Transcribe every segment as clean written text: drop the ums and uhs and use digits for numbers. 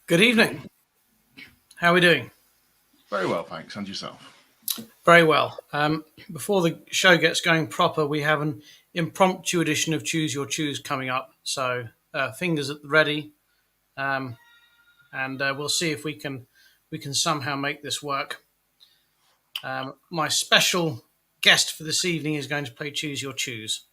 Good evening. How are we doing? Very well, thanks. And yourself? Very well. Before the show gets going proper, we have an impromptu edition of Choose Your Choose coming up. So fingers at the ready, um, and we'll see if we can somehow make this work. My special guest for this evening is going to play Choose Your Choose.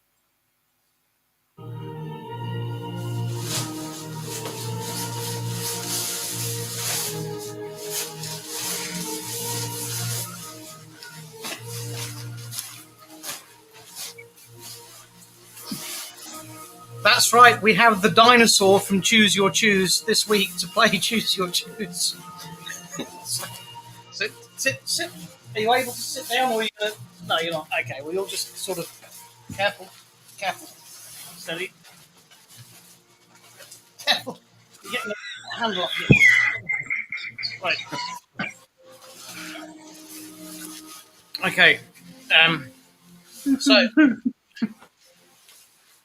That's right. We have the dinosaur from Choose Your Choose this week to play Choose Your Choose. Sit. Are you able to sit down, or are you gonna? No, you're not. Okay. Well, you'll just sort of careful, steady, careful. You're getting the handle up here. Right. Okay. Um. So,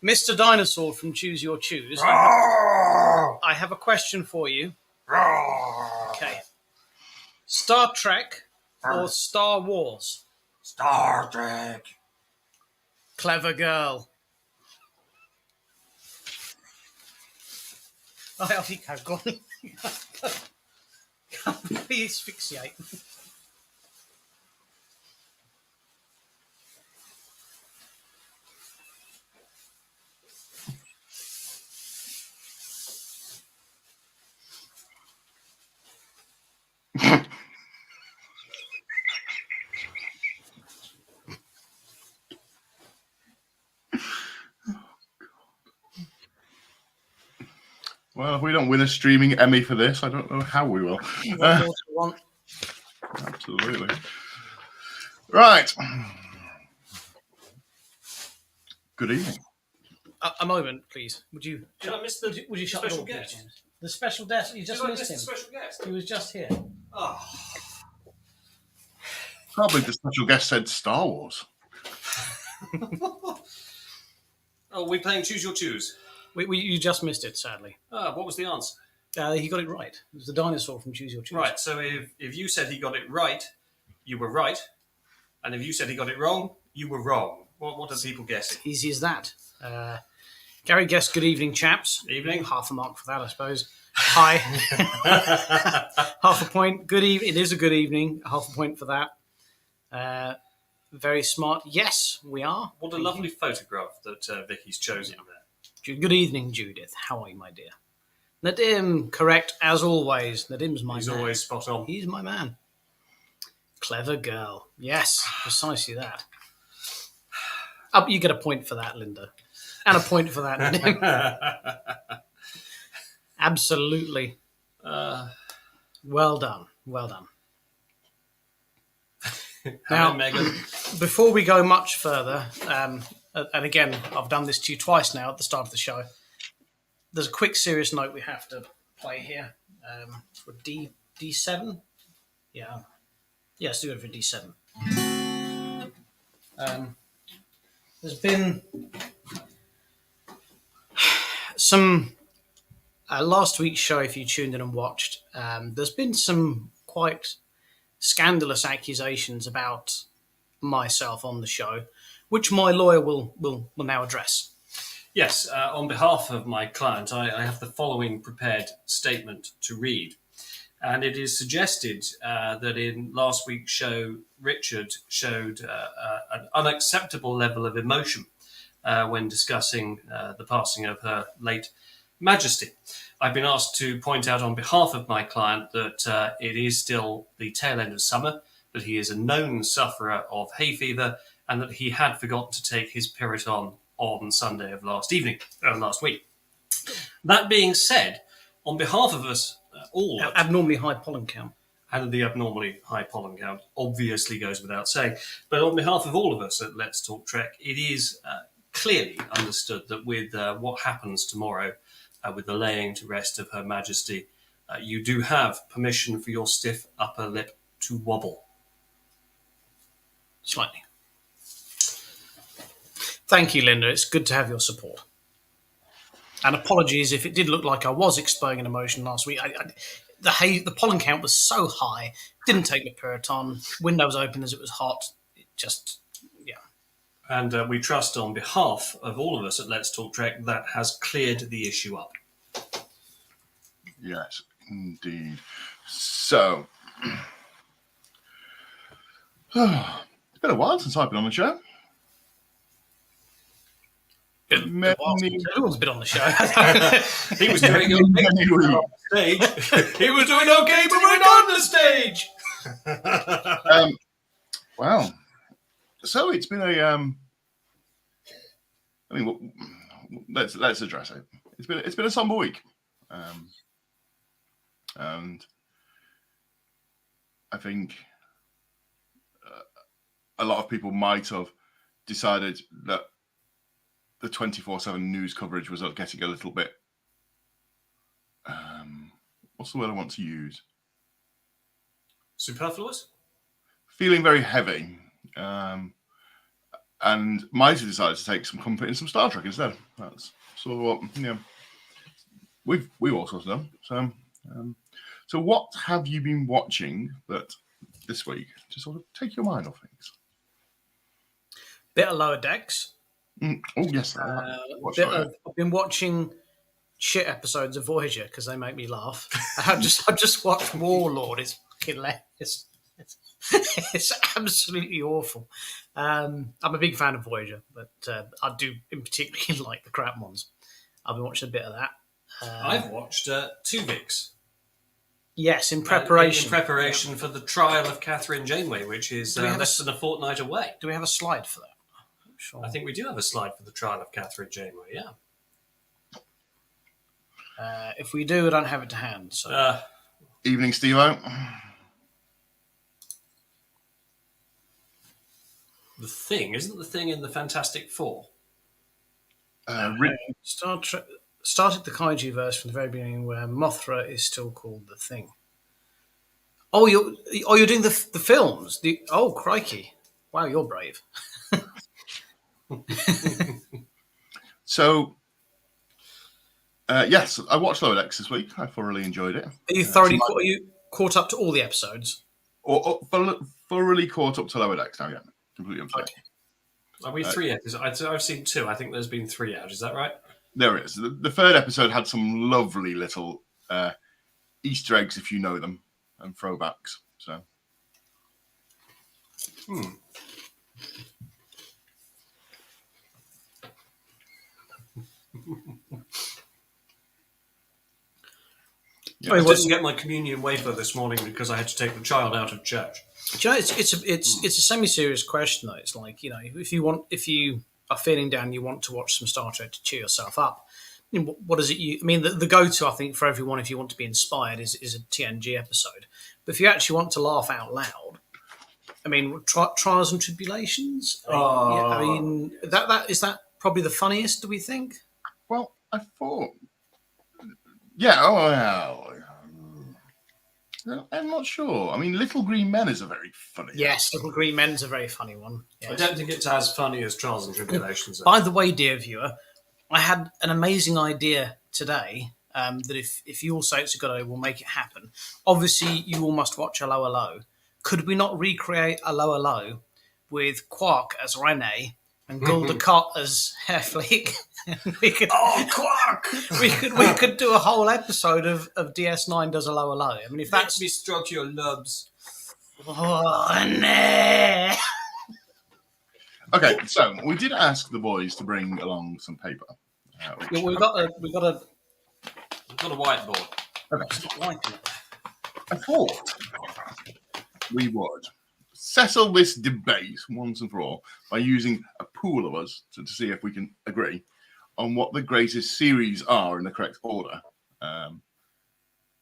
Mr. Dinosaur from Choose Your Choose, I have a question for you. Okay. Star Trek or Star Wars? Star Trek. Clever girl. Oh, off you go. Go on. Please asphyxiate. Well, if we don't win a streaming Emmy for this, I don't know how we will. What more do you want? Absolutely. Right. Good evening. A moment, please. Would you? Did I miss the Would you shut the special door, please, guest? James? The special guest. You just Did I missed miss the him. special guest? He was just here. Oh, Can't believe the special guest said Star Wars. we're playing Choose Your Choose. You just missed it, sadly. What was the answer? He got it right. It was the dinosaur from Choose Your Choose. Right, so if you said he got it right, you were right. And if you said he got it wrong, you were wrong. What are people guessing? Easy as that. Gary guessed good evening, chaps. Evening. Half a mark for that, I suppose. Hi. Half a point. Good evening. It is a good evening. Half a point for that. Very smart. Yes, we are. What a lovely photograph that Vicky's chosen there. Good evening, Judith. How are you, my dear? Nadim, correct as always. Nadim's my He's man. always spot on. He's my man. Clever girl. Yes, precisely that. You get a point for that, Linda. And a point for that, Nadim. Absolutely. Well done. Well done. Now, Now, Megan. before we go much further, and again, I've done this to you twice now at the start of the show, there's a quick serious note we have to play here for D7. Yeah. Let's do it for D7. There's been some last week's show, if you tuned in and watched, there's been some quite scandalous accusations about myself on the show, which my lawyer will now address. Yes, on behalf of my client, I have the following prepared statement to read. And it is suggested that in last week's show, Richard showed an unacceptable level of emotion when discussing the passing of Her late Majesty. I've been asked to point out on behalf of my client that it is still the tail end of summer, that he is a known sufferer of hay fever, and that he had forgotten to take his Piriton on Sunday of last week. That being said, on behalf of us all, Abnormally high pollen count. and the abnormally high pollen count obviously goes without saying, but on behalf of all of us at Let's Talk Trek, it is clearly understood that with what happens tomorrow, with the laying to rest of Her Majesty, you do have permission for your stiff upper lip to wobble. Slightly. Thank you, Linda. It's good to have your support. And apologies if it did look like I was exploding an emotion last week. The pollen count was so high, didn't take the Puriton. Windows open as it was hot. It just, yeah. And we trust on behalf of all of us at Let's Talk Trek that has cleared the issue up. Yes, indeed. So, it's been a while since I've been on the show. Everyone's been on the show. He was doing okay on stage. He was doing okay, but we're on the stage. Well, so it's been a. I mean, let's address it. It's been a somber week, and I think a lot of people might have decided that the 24/7 news coverage was getting a little bit. What's the word I want to use? Superfluous? Feeling very heavy. And might have decided to take some comfort in some Star Trek instead. That's sort of what we've also done. So what have you been watching that this week to sort of take your mind off things? Bit of Lower Decks. Oh yes, I've been watching shit episodes of Voyager because they make me laugh. I just watched Warlord. It's fucking hilarious. It's absolutely awful. I'm a big fan of Voyager, but I do in particular like the crap ones. I've been watching a bit of that. I've watched Tuvix. Yes, in preparation. For the trial of Catherine Janeway, which is less than a fortnight away. Do we have a slide for that? Sure. I think we do have a slide for the trial of Catherine Janeway, yeah. If we do, I don't have it to hand. So. Evening, Steve-O. The Thing, isn't the Thing in the Fantastic Four? Star Trek started the Kaiju verse from the very beginning, where Mothra is still called the Thing. Oh, you're doing the films. Oh, crikey! Wow, you're brave. So, yes, I watched Lower Decks this week. I thoroughly enjoyed it. Are you thoroughly are you caught up to all the episodes? Or thoroughly caught up to Lower Decks now? Yeah, completely up to date. Are we 3 episodes? I've seen 2. I think there's been 3 out. Is that right? There is. The third episode had some lovely little Easter eggs, if you know them, and throwbacks. So. I didn't get my communion wafer this morning because I had to take the child out of church. Do you know, it's a semi-serious question though. It's like, if you are feeling down, you want to watch some Star Trek to cheer yourself up. I mean, what is it? The go-to I think for everyone if you want to be inspired is a TNG episode. But if you actually want to laugh out loud, I mean, Trials and Tribulations. That is that probably the funniest. Do we think? Well, I thought. Yeah. I'm not sure. I mean, Little Green Men is a very funny. Yes, Little Green Men's a very funny one. Yes. I don't think it's as funny as Trials and Tribulations. By the way, dear viewer, I had an amazing idea today that if you all say it's a good idea, we'll make it happen. Obviously, you all must watch Hello Hello. Could we not recreate Hello Hello with Quark as Rene and Gul as Heflik? Quark! We could do a whole episode of DS9 does Hello Hello. I mean, if that's me stroke your nubs. Oh, no. Okay, so we did ask the boys to bring along some paper. We've got a whiteboard. Okay. I thought we would settle this debate once and for all by using a pool of us to see if we can agree on what the greatest series are in the correct order.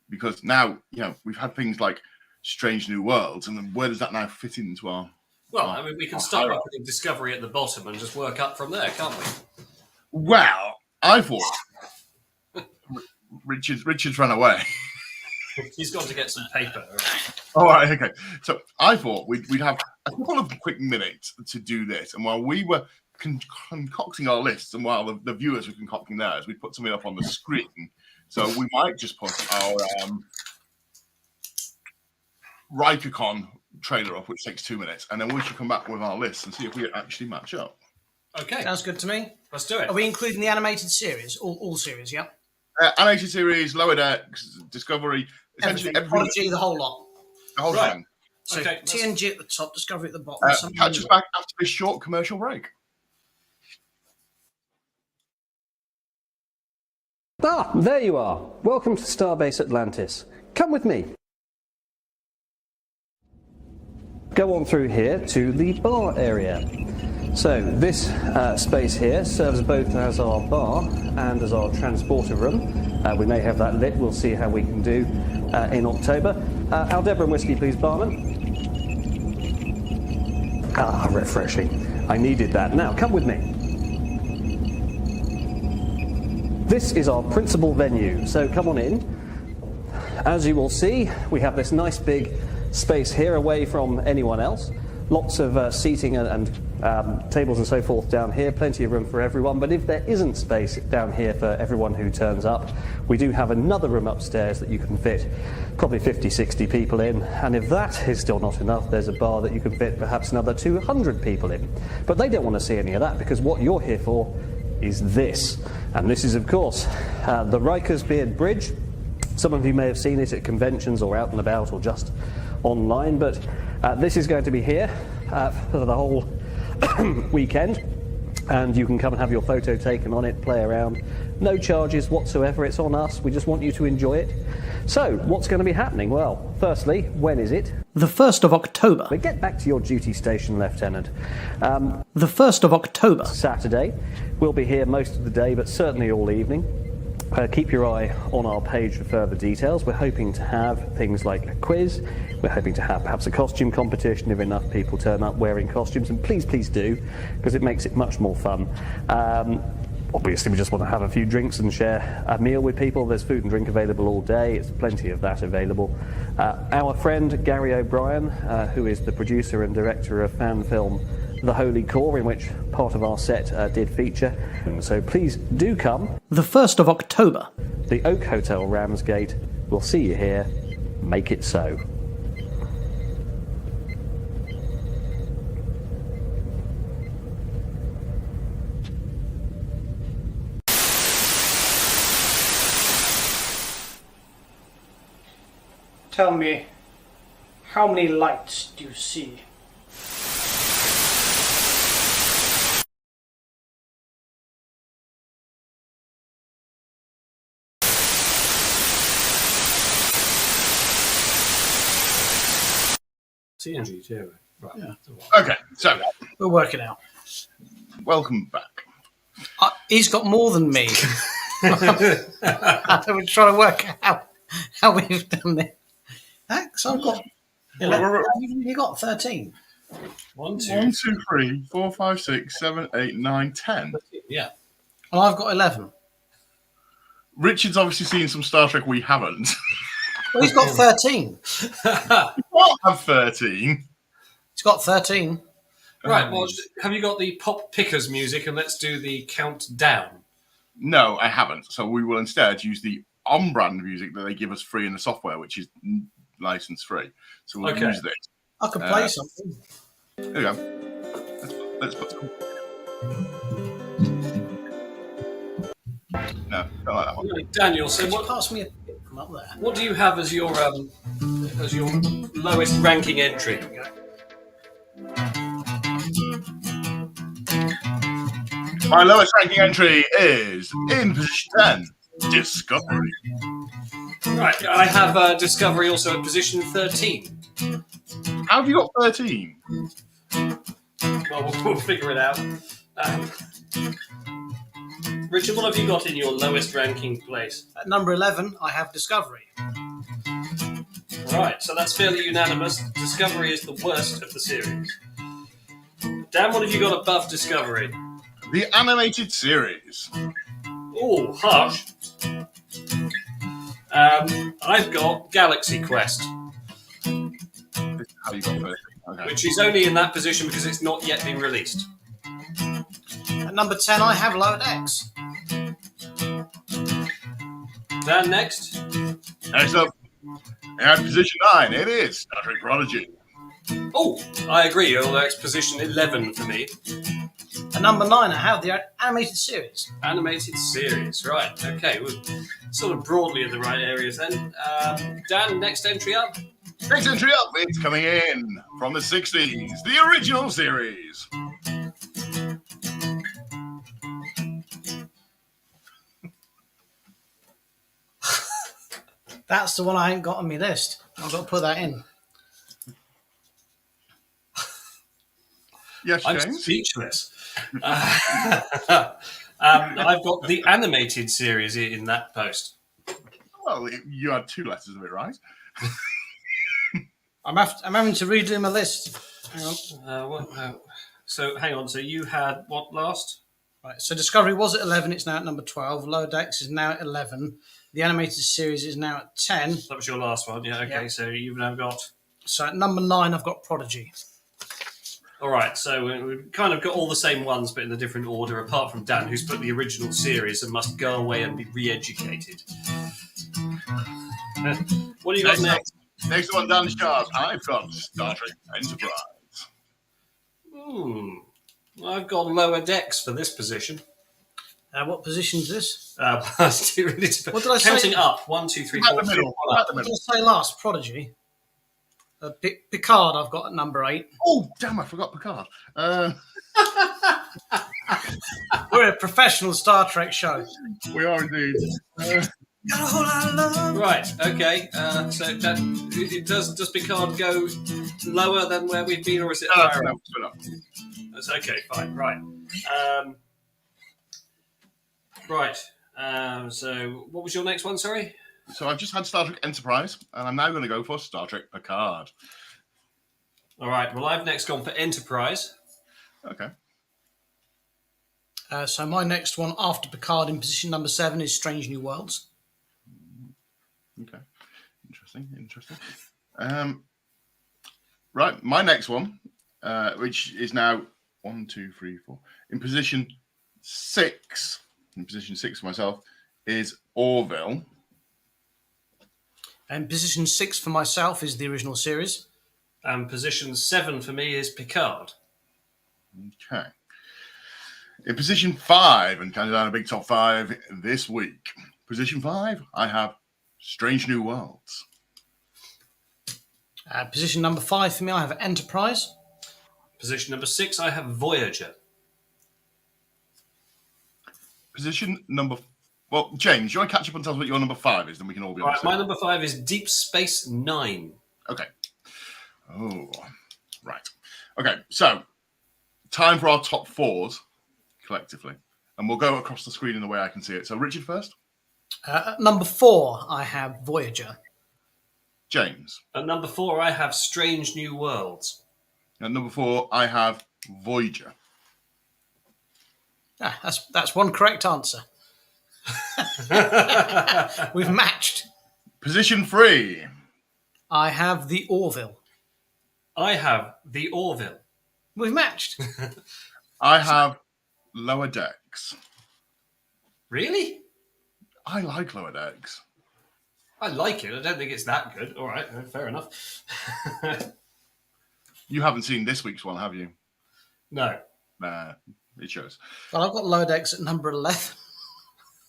Because now, we've had things like Strange New Worlds, and then where does that now fit into our... Well, I mean, we can start off with Discovery at the bottom and just work up from there, can't we? Well, I thought Richard's run away. He's got to get some paper. All right, okay. So I thought we'd have a couple of quick minutes to do this, and while we were concocting our lists, and while the viewers are concocting theirs, we put something up on the screen. So we might just put our RikerCon trailer up, which takes 2 minutes, and then we should come back with our lists and see if we actually match up. Okay. Sounds good to me. Let's do it. Are we including the animated series? All series, yeah? Animated series, Lower Decks, Discovery, essentially everything. Prodigy, the whole lot. The whole Right. thing. So Okay, TNG at the top, Discovery at the bottom. Catch us back after this short commercial break. Ah, there you are. Welcome to Starbase Atlantis. Come with me. Go on through here to the bar area. So this space here serves both as our bar and as our transporter room. We may have that lit. We'll see how we can do in October. Aldebaran and whiskey, please, barman. Ah, refreshing. I needed that. Now, come with me. This is our principal venue, so come on in. As you will see, we have this nice big space here away from anyone else. Lots of seating and tables and so forth down here, plenty of room for everyone. But if there isn't space down here for everyone who turns up, we do have another room upstairs that you can fit probably 50, 60 people in. And if that is still not enough, there's a bar that you can fit perhaps another 200 people in. But they don't want to see any of that, because what you're here for is this. And this is, of course, the Rikers Beard Bridge. Some of you may have seen it at conventions or out and about or just online, but this is going to be here for the whole weekend, and you can come and have your photo taken on it, play around. No charges whatsoever, it's on us, we just want you to enjoy it. So, what's going to be happening? Well, firstly, when is it? The 1st of October. But get back to your duty station, Lieutenant. The 1st of October. Saturday. We'll be here most of the day, but certainly all evening. Keep your eye on our page for further details. We're hoping to have things like a quiz. We're hoping to have perhaps a costume competition if enough people turn up wearing costumes. And please, please do, because it makes it much more fun. Obviously, we just want to have a few drinks and share a meal with people. There's food and drink available all day. It's plenty of that available. Our friend Gary O'Brien, who is the producer and director of fan film The Holy Core, in which part of our set did feature. So please do come. The 1st of October. The Oak Hotel, Ramsgate. We'll see you here. Make it so. Tell me, how many lights do you see? TNG too. Right. Yeah. Okay, so We'll work it out. welcome back. He's got more than me. We're trying to work out how we've done this. So I've got 11. You got 13. 1, 2, 1, 2, 3, 4, 5, 6, 7, 8, 9, 10. yeah. And I've got 11. Richard's obviously seen some Star Trek we haven't. Well, he's got 13. What? I have 13. He's got 13. Right, well, have you got the Pop Pickers music, and let's do the countdown. No, I haven't. So we will instead use the on-brand music that they give us free in the software, which is license free. So we'll use this. I could play something. There we go. Let's put some. No, don't like that one. Daniel, so Could you what? pass me a bit from up there? What do you have as your lowest ranking entry? There we go. My lowest ranking entry is in position 10, Discovery. Right, I have Discovery also at position 13. How have you got 13? Well, we'll figure it out. Richard, what have you got in your lowest ranking place? At number 11, I have Discovery. Right, so that's fairly unanimous. Discovery is the worst of the series. Dan, what have you got above Discovery? The animated series. Oh, harsh. I've got Galaxy Quest, How you got 13? Okay. which is only in that position because it's not yet been released. At number 10, I have Lower Decks. Dan, next. Next up, at position 9, it is Star Trek Prodigy. Oh, I agree, although it's position 11 for me. At number 9, I have the animated series. Animated series, right. Okay, we're sort of broadly in the right areas then. Dan, next entry up. Next entry up, it's coming in from the 60s, the original series. That's the one I ain't got on my list. I've got to put that in. Yes, I'm James? speechless. I've got the animated series in that post. Well, you had 2 letters of it right. I'm having to redo my list. Hang on. So hang on. So you had what last? Right, so Discovery was at 11, it's now at number 12. Lower Decks is now at 11. The animated series is now at 10. That was your last one. Yeah. Okay. Yeah. So you've now got. So at number 9, I've got Prodigy. All right. So we've kind of got all the same ones, but in a different order. Apart from Dan, who's put the original series and must go away and be re-educated. What do you got next? Next one, Dan Sharp. I've got Star Trek Enterprise. I've got Lower Decks for this position. What position is this? What What did I say? Counting up. 1, 2, 3, 4. At the middle. At the What did middle. I say last? Prodigy. Picard, I've got at number 8. Oh, damn, I forgot Picard. We're a professional Star Trek show. We are indeed. Got a whole lot of love. Right, okay. So does Picard go lower than where we've been, or is it higher? No. That's okay, fine, right. So what was your next one, sorry? So I've just had Star Trek Enterprise, and I'm now going to go for Star Trek Picard. All right, well, I've next gone for Enterprise. Okay. So my next one after Picard in position number 7 is Strange New Worlds. Okay. Interesting. Right, my next one, which is now 1, 2, 3, 4. In position 6 for myself, is Orville. And position 6 for myself is the original series. And position 7 for me is Picard. Okay. In position 5, and counting down a big top 5 this week, position 5, I have Strange New Worlds. Position number 5 for me, I have Enterprise. Position number 6, I have Voyager. Position number... Well, James, you want to catch up and tell us what your number 5 is? Then we can all be on All the right, same. my number 5 is Deep Space Nine. Okay. Oh, right. Okay, so time for our top 4s collectively. And we'll go across the screen in the way I can see it. So Richard first. At number 4, I have Voyager. James. At number 4, I have Strange New Worlds. At number 4, I have Voyager. That's one correct answer. We've matched. Position 3. I have the Orville. I have the Orville. We've matched. I have Lower Decks. Really? I like Lower Decks. I like it. I don't think it's that good. All right, fair enough. You haven't seen this week's one, have you? No. Nah, it shows. Well, I've got Lower Decks at number 11.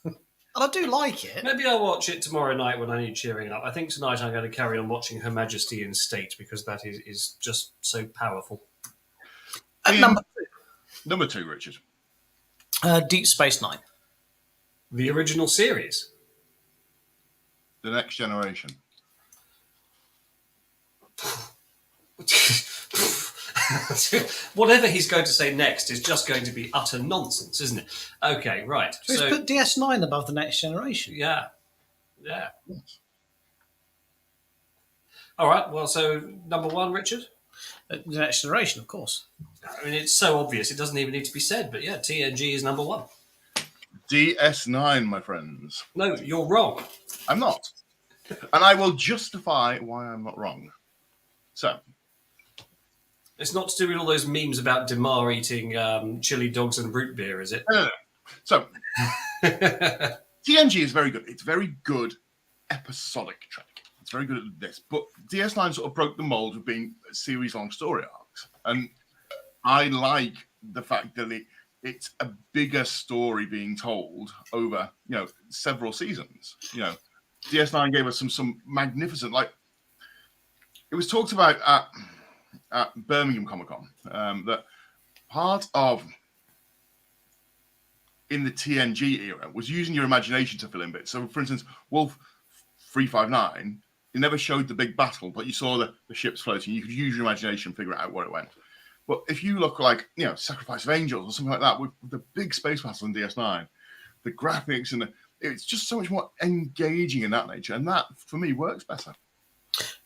And I do like it. Maybe I'll watch it tomorrow night when I need cheering up. I think tonight I'm going to carry on watching Her Majesty in State because that is just so powerful. At number Number 2, Richard. 2, Deep Space Nine. The original series. The Next Generation. Whatever he's going to say next is just going to be utter nonsense, isn't it? Okay, right. So he's put DS9 above the Next Generation. Yeah. All right. Well, so number 1, Richard. The Next Generation, of course. I mean, it's so obvious; it doesn't even need to be said. But yeah, TNG is number 1. DS9, my friends. No, you're wrong. I'm not. And I will justify why I'm not wrong. So, It's not to do with all those memes about Demar eating chili dogs and root beer, is it? No. So TNG is very good. It's very good episodic Trek. It's very good at this. But DS9 sort of broke the mold of being series-long story arcs. And I like the fact that it's a bigger story being told over, several seasons. DS9 gave us some magnificent, it was talked about at Birmingham Comic Con that part of in the TNG era was using your imagination to fill in bits. So, for instance, Wolf 359, it never showed the big battle, but you saw the ships floating. You could use your imagination and figure out where it went. But if you look like, Sacrifice of Angels or something like that, with the big space battle in DS9, the graphics and it's just so much more engaging in that nature. And that, for me, works better.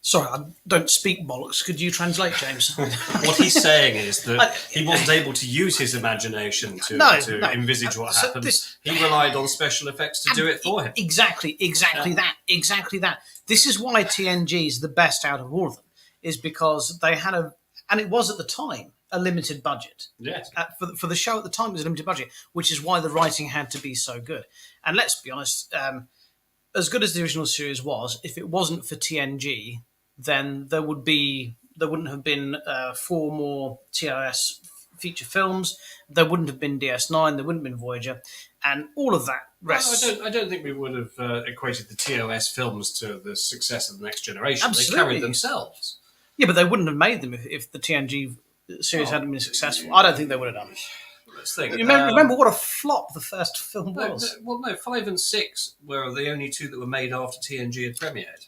Sorry, I don't speak bollocks. Could you translate, James? What he's saying is that he wasn't able to use his imagination to envisage what happens. He relied on special effects to do it for him. Exactly that. This is why TNG is the best out of all of them, is because they had and it was at the time, a limited budget. Yes. For the show at the time, it was a limited budget, which is why the writing had to be so good. And let's be honest, as good as the original series was, if it wasn't for TNG, then there wouldn't have been 4 more TOS feature films. There wouldn't have been DS9. There wouldn't have been Voyager, and all of that rests. Well, I don't think we would have equated the TOS films to the success of the Next Generation. Absolutely. They carried themselves. Yeah, but they wouldn't have made them if the TNG series hadn't been successful. I don't think they would have done. Let's think. Remember what a flop the first film was. No, 5 and 6 were the only 2 that were made after TNG had premiered.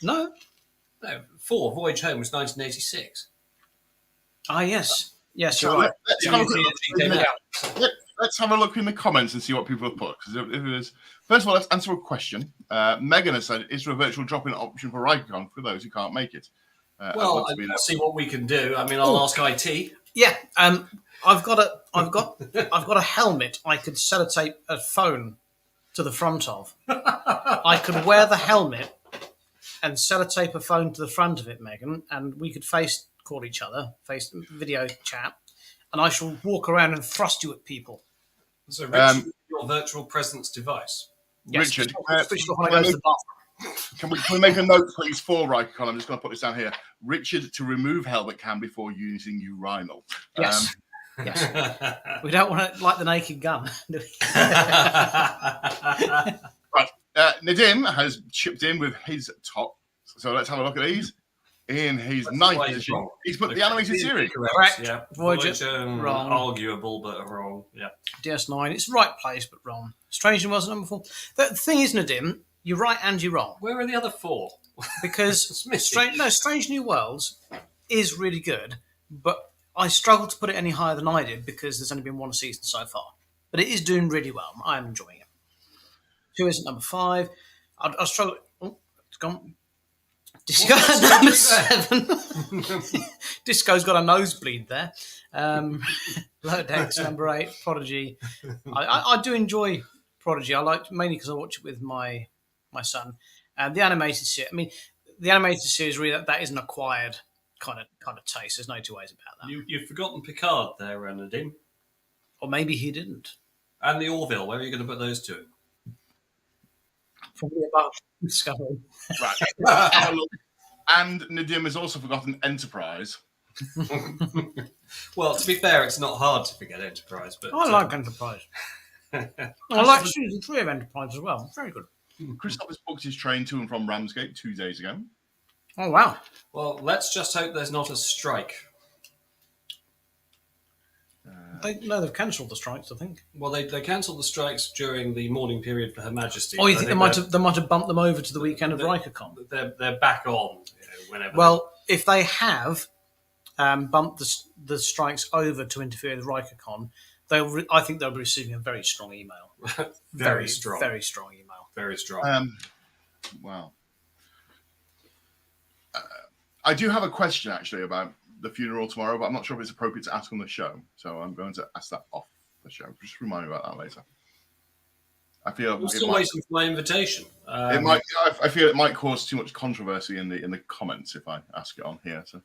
No, 4, Voyage Home, was 1986. Ah, yes, you're So right. let's have a look in the comments and see what people have put. Because first of all, let's answer a question. Megan has said, "Is there a virtual drop-in option for RikerCon for those who can't make it?" Well, I'll see what we can do. I mean, I'll ask IT. Yeah, I've got a helmet I could sellotape a phone to the front of. I could wear the helmet and sellotape a phone to the front of it, Megan, and we could face call each other, face video chat, and I shall walk around and thrust you at people. So, Richard, your virtual presence device. Yes, Richard, can we make a note, please, for RikerCon? I'm just going to put this down here. Richard to remove helmet cam before using urinal. Yes. Yes. We don't want to like the Naked Gun, do we? Right. Nadim has chipped in with his top. So let's have a look at these. In his ninth position, he's put the animated series. Correct. Yeah. Voyager, wrong. Arguable, but wrong. Yeah. DS9, it's right place, but wrong. Strange New Worlds number 4. The thing is, Nadim, you're right and you're wrong. Where are the other 4? Because Strange New Worlds is really good, but I struggle to put it any higher than I did because there's only been 1 season so far. But it is doing really well. I'm enjoying it. 2 isn't number 5. I struggle. Oh, it's gone. Disco number 7. Disco's got a nosebleed there. Lower Decks number 8. Prodigy. I do enjoy Prodigy. I like mainly because I watch it with my son. And the animated series. I mean, the animated series really that is an acquired kind of taste. There's no two ways about that. You've forgotten Picard there, Nadim. Or maybe he didn't. And the Orville. Where are you going to put those 2? Probably above Discovery. Right. And Nadim has also forgotten Enterprise. Well, to be fair, it's not hard to forget Enterprise. But I like Enterprise. I like season 3 of Enterprise as well. Very good. Christoph has booked his train to and from Ramsgate 2 days ago. Oh, wow. Well, let's just hope there's not a strike. They've cancelled the strikes, I think. Well, they cancelled the strikes during the mourning period for Her Majesty. Oh, you think they might have bumped them over to the weekend of RikerCon? They're back on, whenever. Well, if they have bumped the strikes over to interfere with RikerCon, I think they'll be receiving a very strong email. Very strong email. Very strong. Wow. I do have a question actually about the funeral tomorrow, but I'm not sure if it's appropriate to ask on the show. So I'm going to ask that off the show. Just remind me about that later. I feel I'm still waiting for my invitation. It might. I feel it might cause too much controversy in the comments if I ask it on here. So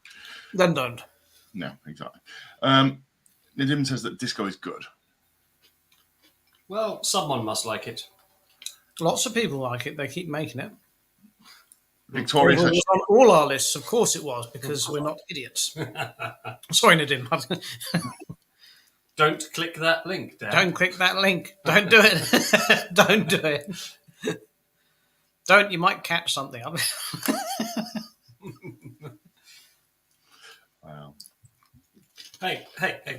then don't. No, exactly. Nadim says that disco is good. Well, someone must like it. Lots of people like it. They keep making it. Victoria It says was on all our lists. Of course it was, because we're not idiots. Sorry, Nadim. Don't click that link, Dan. Don't click that link. Don't do it. Don't do it. Don't. You might catch something up. wow. Hey,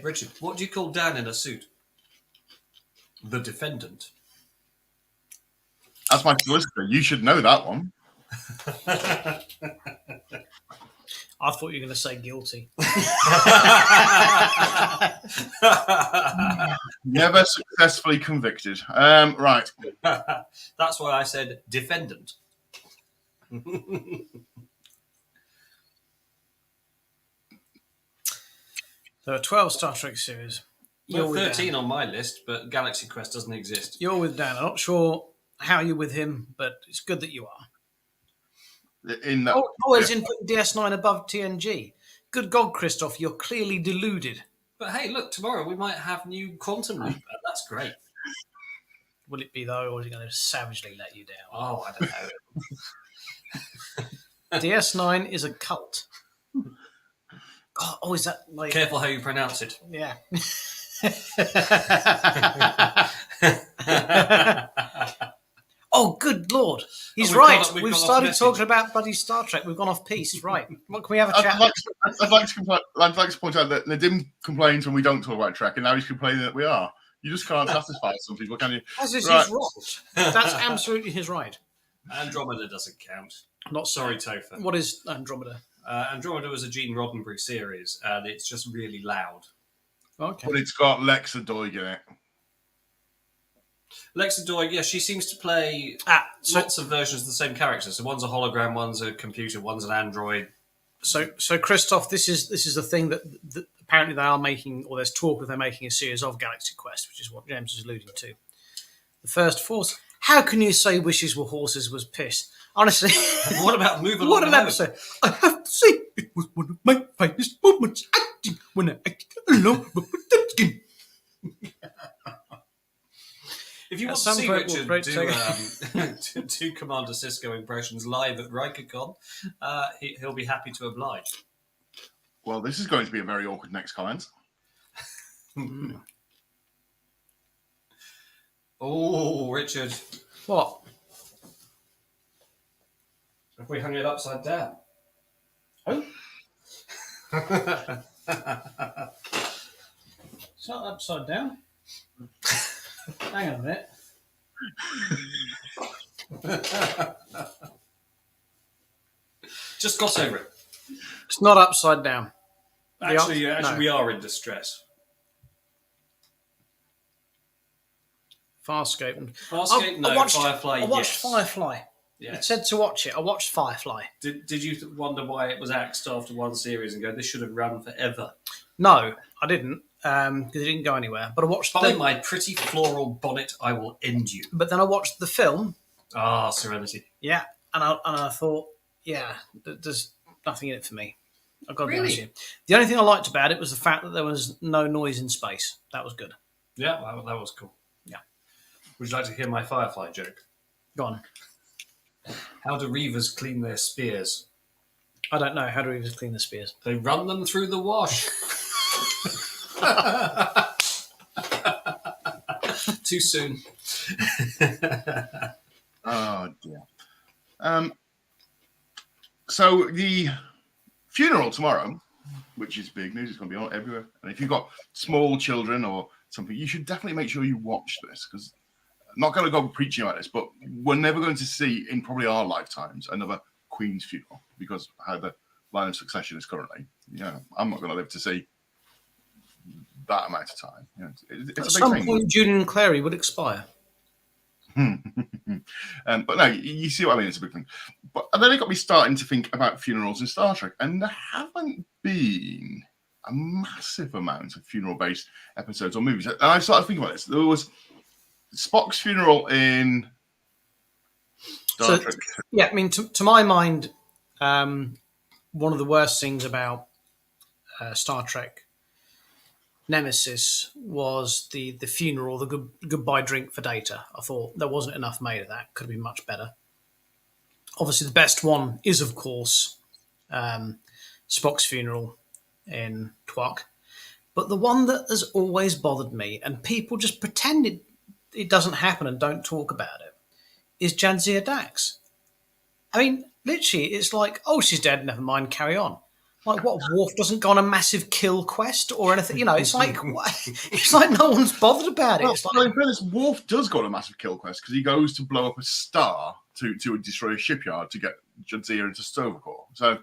Richard, what do you call Dan in a suit? The defendant. That's my solicitor. You should know that one. I thought you were going to say guilty. Never successfully convicted. Right. That's why I said defendant. There are 12 Star Trek series. You're 13 on my list, but Galaxy Quest doesn't exist. You're with Dan. I'm not sure how you're with him, but it's good that you are. In that, Always in putting DS9 above TNG. Good God, Christoph, you're clearly deluded. But hey, look, tomorrow we might have new Quantum Leap. That's great. Will it be, though, or is he going to savagely let you down? Oh, I don't know. DS9 is a cult. Oh, is that like... Careful how you pronounce it. Yeah. Oh, good Lord. He's right. We've started talking about bloody Star Trek. We've gone off piece. Right. What, can we have a chat? I'd like to point out that Nadim complains when we don't talk about Trek, and now he's complaining that we are. You just can't satisfy some people, can you? As is his right. That's absolutely his right. Andromeda doesn't count. Not sorry, Topher. What is Andromeda? Andromeda was a Gene Roddenberry series, and it's just really loud. Okay. But it's got Lexa Doig in it. Lexa Doig, yeah, she seems to play lots of versions of the same character. So one's a hologram, one's a computer, one's an android. So Christoph, this is the thing that apparently they are making, or there's talk of they're making a series of Galaxy Quest, which is what James was alluding to. The first force. How can you say Wishes Were Horses was pissed? Honestly. What about Move Along? What an episode. I have to say, it was one of my finest moments acting when I acted alone with Potemkin. If you want to see Richard do Commander Sisko impressions live at RikerCon, he'll be happy to oblige. Well, this is going to be a very awkward next comment. Oh, Richard. What? Have we hung it upside down? Oh. It's not upside down. Hang on a minute. Just gloss over it. It's not upside down. Actually, no. We are in distress. Farscape. No. Firefly, I watched yes. Firefly. Yeah. It said to watch it. I watched Firefly. Did you wonder why it was axed after one series and go, this should have run forever? No, I didn't, because it didn't go anywhere. But I watched... By my pretty floral bonnet, I will end you. But then I watched the film. Ah, Serenity. Yeah, and I thought, yeah, there's nothing in it for me. I've got to be honest with you. The only thing I liked about it was the fact that there was no noise in space. That was good. Yeah, that was cool. Yeah. Would you like to hear my Firefly joke? Go on. How do Reavers clean their spears? I don't know. How do Reavers clean the spears? They run them through the wash. Too soon. Oh, dear. So the funeral tomorrow, which is big news, it's going to be on everywhere. And if you've got small children or something, you should definitely make sure you watch this, because I'm not going to go preaching about this, but we're never going to see in probably our lifetimes another Queen's funeral, because how the line of succession is currently. Yeah, I'm not going to live to see that amount of time. You know, it's At a some big thing. point, Julian Clary would expire. But no, you see what I mean? It's a big thing. But and then it got me starting to think about funerals in Star Trek, and there haven't been a massive amount of funeral-based episodes or movies. And I started thinking about this. There was Spock's funeral in Star Trek. Yeah, I mean, to my mind, one of the worst things about Star Trek Nemesis was the funeral, the goodbye drink for Data. I thought there wasn't enough made of that. Could have been much better. Obviously, the best one is, of course, Spock's funeral in Twok. But the one that has always bothered me, and people just pretend it doesn't happen and don't talk about it, is Jadzia Dax. I mean, literally, it's like, oh, she's dead, never mind, carry on. Like, what, Worf doesn't go on a massive kill quest or anything? You know, it's like, it's like no one's bothered about it. Well, It's like, in fairness, Worf does go on a massive kill quest because he goes to blow up a star to destroy a shipyard to get Jadzia into Stovercore. So,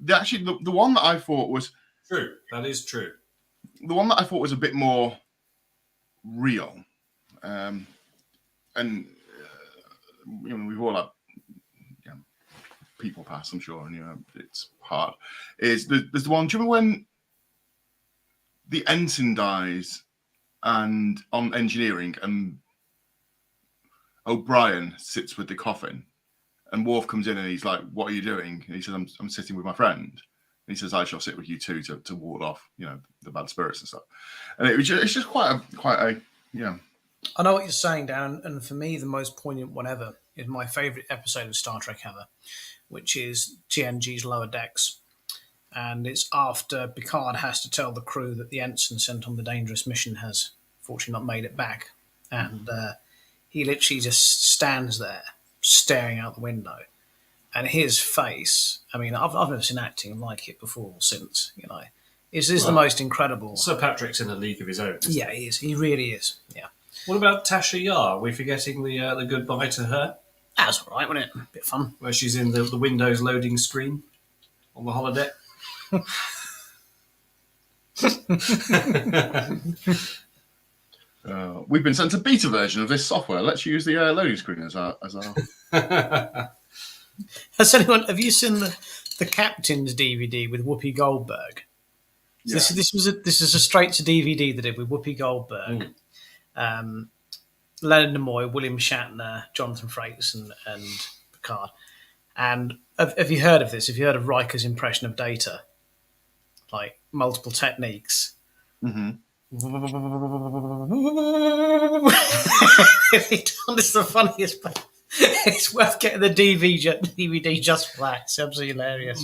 the one that I thought was True. That is true. the one that I thought was a bit more real, and we've all had people pass, I'm sure, and it's hard. There's the one. Do you remember when the ensign dies, and on engineering, and O'Brien sits with the coffin, and Worf comes in and he's like, "What are you doing?" And he says, "I'm sitting with my friend." And he says, "I shall sit with you too to ward off, the bad spirits and stuff." And it's just quite a I know what you're saying, Dan, and for me, the most poignant one ever is my favourite episode of Star Trek ever, which is TNG's Lower Decks. And it's after Picard has to tell the crew that the ensign sent on the dangerous mission has fortunately not made it back. And he literally just stands there staring out the window. And his face, I mean, I've never seen acting like it before or since, Is the most incredible. Sir Patrick's in a league of his own. Yeah, he is. He really is. Yeah. What about Tasha Yar? Are we forgetting the goodbye to her? That was all right, wasn't it? A bit fun. Where she's in the Windows loading screen on the holodeck. We've been sent a beta version of this software. Let's use the loading screen as our. Have you seen the Captain's DVD with Whoopi Goldberg? Yeah. This is a straight to DVD they did with Whoopi Goldberg, Leonard Nimoy, William Shatner, Jonathan Frakes, and Picard. And have you heard of this? Have you heard of Riker's impression of Data? Like multiple techniques. Mm-hmm. It's the funniest part. It's worth getting the DVD just for that. It's absolutely hilarious.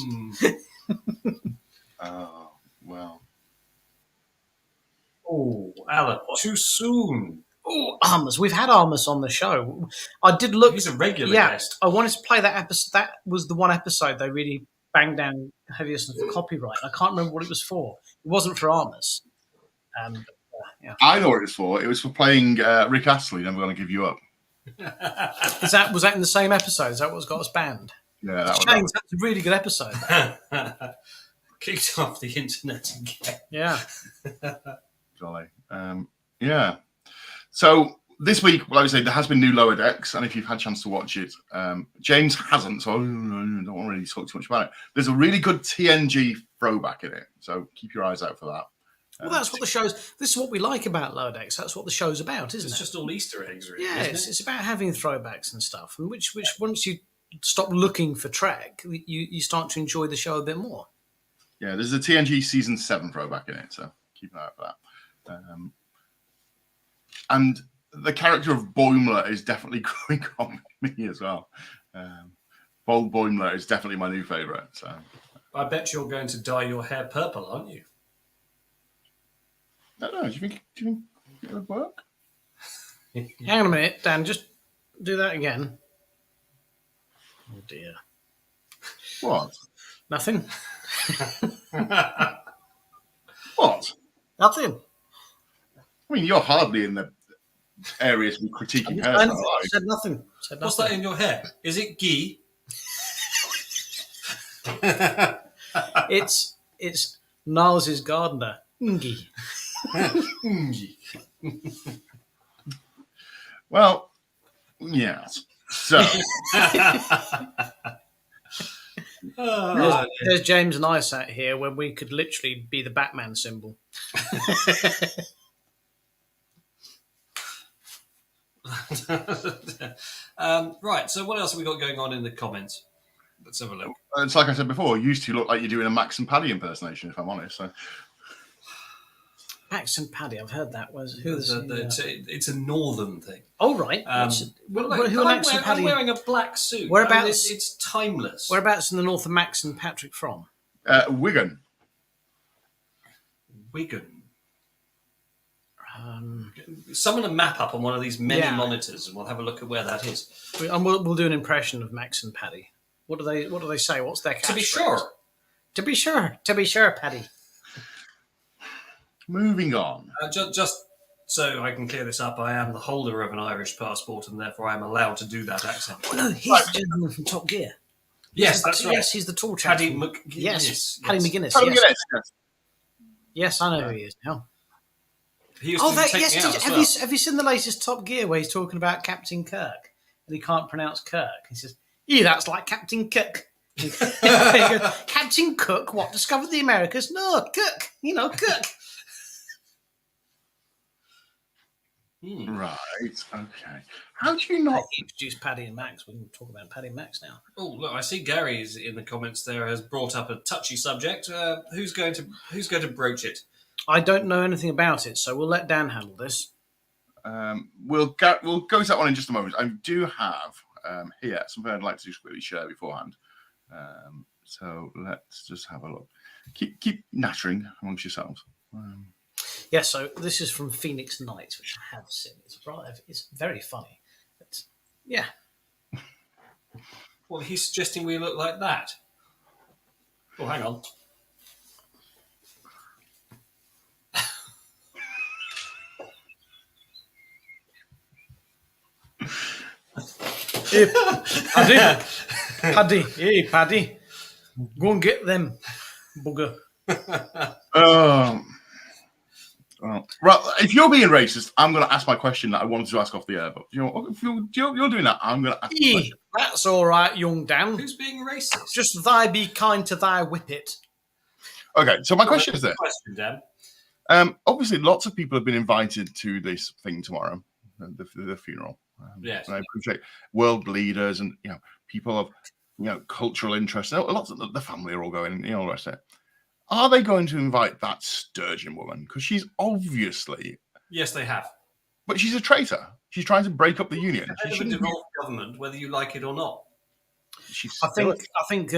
Oh, well. Oh, Alan, too soon. Oh, Armus. We've had Armus on the show. I did look. He's a regular guest. I wanted to play that episode. That was the one episode they really banged down heaviest for copyright. I can't remember what it was for. It wasn't for Armus. Yeah. I know what it was for. It was for playing Rick Astley, Never Gonna Give You Up. Was that in the same episode? Is that what's got us banned? Yeah, That's a really good episode. Kicked off the internet again. Yeah. Jolly. Yeah. So this week, like I say, there has been new Lower Decks, and if you've had a chance to watch it, James hasn't, so I don't want to really talk too much about it. There's a really good TNG throwback in it, so keep your eyes out for that. Well, that's what the show's. This is what we like about Lower Decks. That's what the show's about, isn't it? It's just all Easter eggs, really. Yeah, isn't it? it's about having throwbacks and stuff, and which once you stop looking for Trek, you start to enjoy the show a bit more. Yeah, there's a TNG season 7 throwback in it, so keep an eye out for that. And the character of Boimler is definitely growing on me as well. Bold Boimler is definitely my new favourite. So I bet you're going to dye your hair purple, aren't you? I don't know. Do you think it would work? Hang on a minute, Dan. Just do that again. Oh dear. What? Nothing. What? Nothing. I mean, you're hardly in the areas we critiquing I hairstyle. said nothing. What's that in your hair? Is it ghee? It's Niles' gardener. Ngi. Well, yes. So There's James and I sat here when we could literally be the Batman symbol. Right, so what else have we got going on in the comments? Let's have a look. It's like I said before, you used to look like you're doing a Max and Paddy impersonation, if I'm honest. So. Max and Paddy, I've heard that. It's a northern thing. Oh, right. Who are Max and Paddy? I'm wearing a black suit. Whereabouts? It's timeless. Whereabouts in the north are Max and Patrick from? Wigan. Wigan. Summon a map up on one of these many monitors, and we'll have a look at where that is. And we'll do an impression of Max and Paddy. What do they say? What's their catchphrase? To be sure. To be sure. To be sure, Paddy. Moving on. Just so I can clear this up, I am the holder of an Irish passport, and therefore I'm allowed to do that accent. Oh no, he's the gentleman from Top Gear. Yes, that's right. Yes, he's the tall chap. Paddy McGuinness. Yes, Paddy McGuinness. Paddy Yes. McGuinness. Yes, I know who he is now. He used to take me out as well. Have you seen the latest Top Gear where he's talking about Captain Kirk and he can't pronounce Kirk? He says, "Yeah, that's like Captain Cook." He goes, Captain Cook, what, discovered the Americas? No, Cook. Cook. Right. Okay. How do you not introduce Paddy and Max? We can talk about Paddy and Max now. Oh, look! I see Gary's in the comments there has brought up a touchy subject. Who's going to broach it? I don't know anything about it, so we'll let Dan handle this. We'll go to that one in just a moment. I do have here something I'd like to just quickly share beforehand. So let's just have a look. Keep nattering amongst yourselves. Yes, so this is from Phoenix Night, which I have seen. It's very funny. Yeah. Well, he's suggesting we look like that. Oh, hang on. Hey, Paddy, go and get them, bugger. Right, if you're being racist, I'm going to ask my question that I wanted to ask off the air. But if you're doing that, I'm going to ask the question. That's all right, young Dan. Who's being racist? Just thy be kind to thy whippet. Okay, so my question is this. Question, Dan. Obviously, lots of people have been invited to this thing tomorrow, the funeral. Yes. And I appreciate world leaders and people of cultural interest. Lots of the family are all going. All the rest of it. Are they going to invite that sturgeon woman? Because she's obviously... Yes, they have. But she's a traitor. She's trying to break up the union. She shouldn't devolve government, whether you like it or not. I think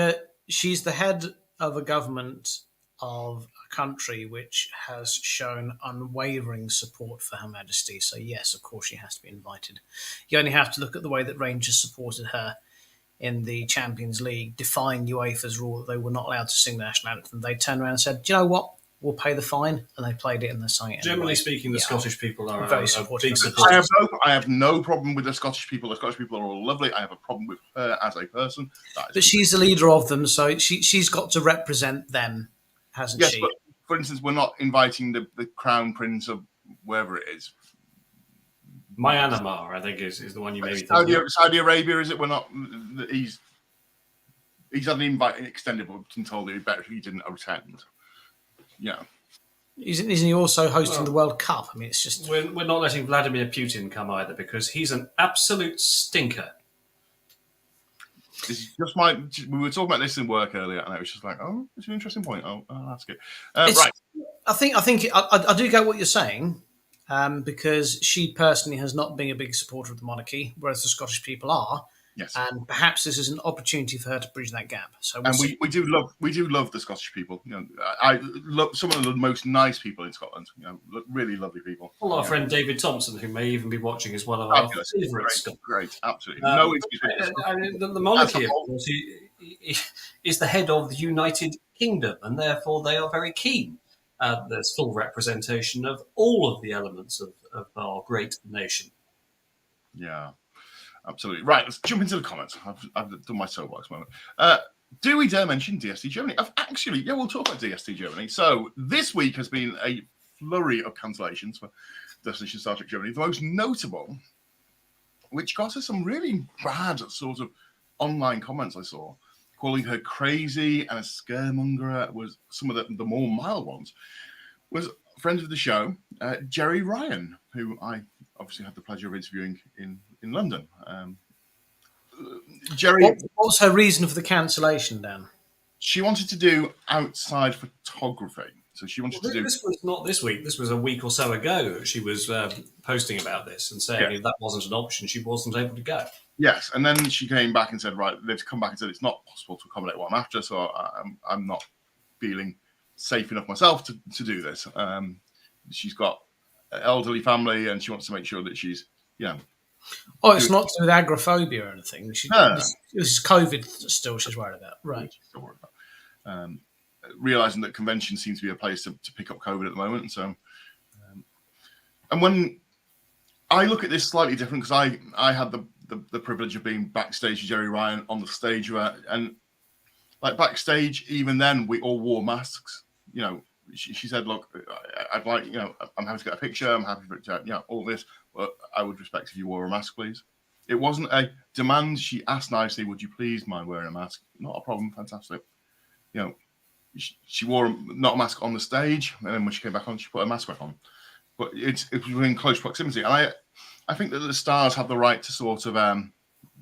she's the head of a government of a country which has shown unwavering support for Her Majesty. So yes, of course, she has to be invited. You only have to look at the way that Rangers supported her in the Champions League, defying UEFA's rule that they were not allowed to sing the national anthem. They turned around and said, "Do you know what? We'll pay the fine," and they played it and they sang it. Generally speaking, the Scottish people are very supportive. I have no problem with the Scottish people. The Scottish people are all lovely. I have a problem with her as a person. But she's the leader of them, so she's got to represent them, hasn't she? But for instance, we're not inviting the Crown Prince of wherever it is. Myanmar, I think, is the one you maybe think of. Saudi Arabia, is it? We're not. He's had an invite extended, but been told he didn't attend. Yeah. Isn't he also hosting the World Cup? I mean, it's just... We're not letting Vladimir Putin come either, because he's an absolute stinker. This is just we were talking about this in work earlier, and I was just like, oh, it's an interesting point. I'll ask it. Right. I do get what you're saying, because she personally has not been a big supporter of the monarchy, whereas the Scottish people are. Yes. And perhaps this is an opportunity for her to bridge that gap. So we do love the Scottish people. I love some of the most nice people in Scotland. Really lovely people. Well, our friend David Thompson, who may even be watching, is one of our favourites. Great, absolutely. No excuse. The monarchy, of course, is the head of the United Kingdom, and therefore they are very keen. There's full representation of all of the elements of our great nation. Yeah. Absolutely. Right, let's jump into the comments. I've done my soapbox moment. Do we dare mention DST Germany? We'll talk about DST Germany. So this week has been a flurry of cancellations for Destination Star Trek Germany. The most notable, which got us some really bad sort of online comments I saw, calling her crazy and a scaremonger, was some of the more mild ones, was friend of the show, Jerry Ryan, who I obviously had the pleasure of interviewing in London. Jerry, What was her reason for the cancellation, Dan? she wanted to do outside photography. So she wanted to do. This was not this week. This was a week or so ago. She was posting about this and saying if that wasn't an option, she wasn't able to go. Yes, and then she came back and said, right, they've come back and said it's not possible to accommodate what I'm after, so I'm not feeling safe enough myself to do this. She's got an elderly family, and she wants to make sure that she's, Oh, it's not to do with agoraphobia or anything. This is COVID still she's worried about. Right. Still worried about. Realizing that convention seems to be a place to pick up COVID at the moment. So, and when I look at this slightly different, because I had the privilege of being backstage with Jerry Ryan on the stage, and like backstage, even then we all wore masks. She said, "Look, I'd like, I'm happy to get a picture. I'm happy for all this, but I would respect if you wore a mask, please." It wasn't a demand. She asked nicely, "Would you please mind wearing a mask?" Not a problem. Fantastic. She wore not a mask on the stage, and then when she came back on, she put a mask back on. But it was in close proximity, and I think that the stars have the right to sort of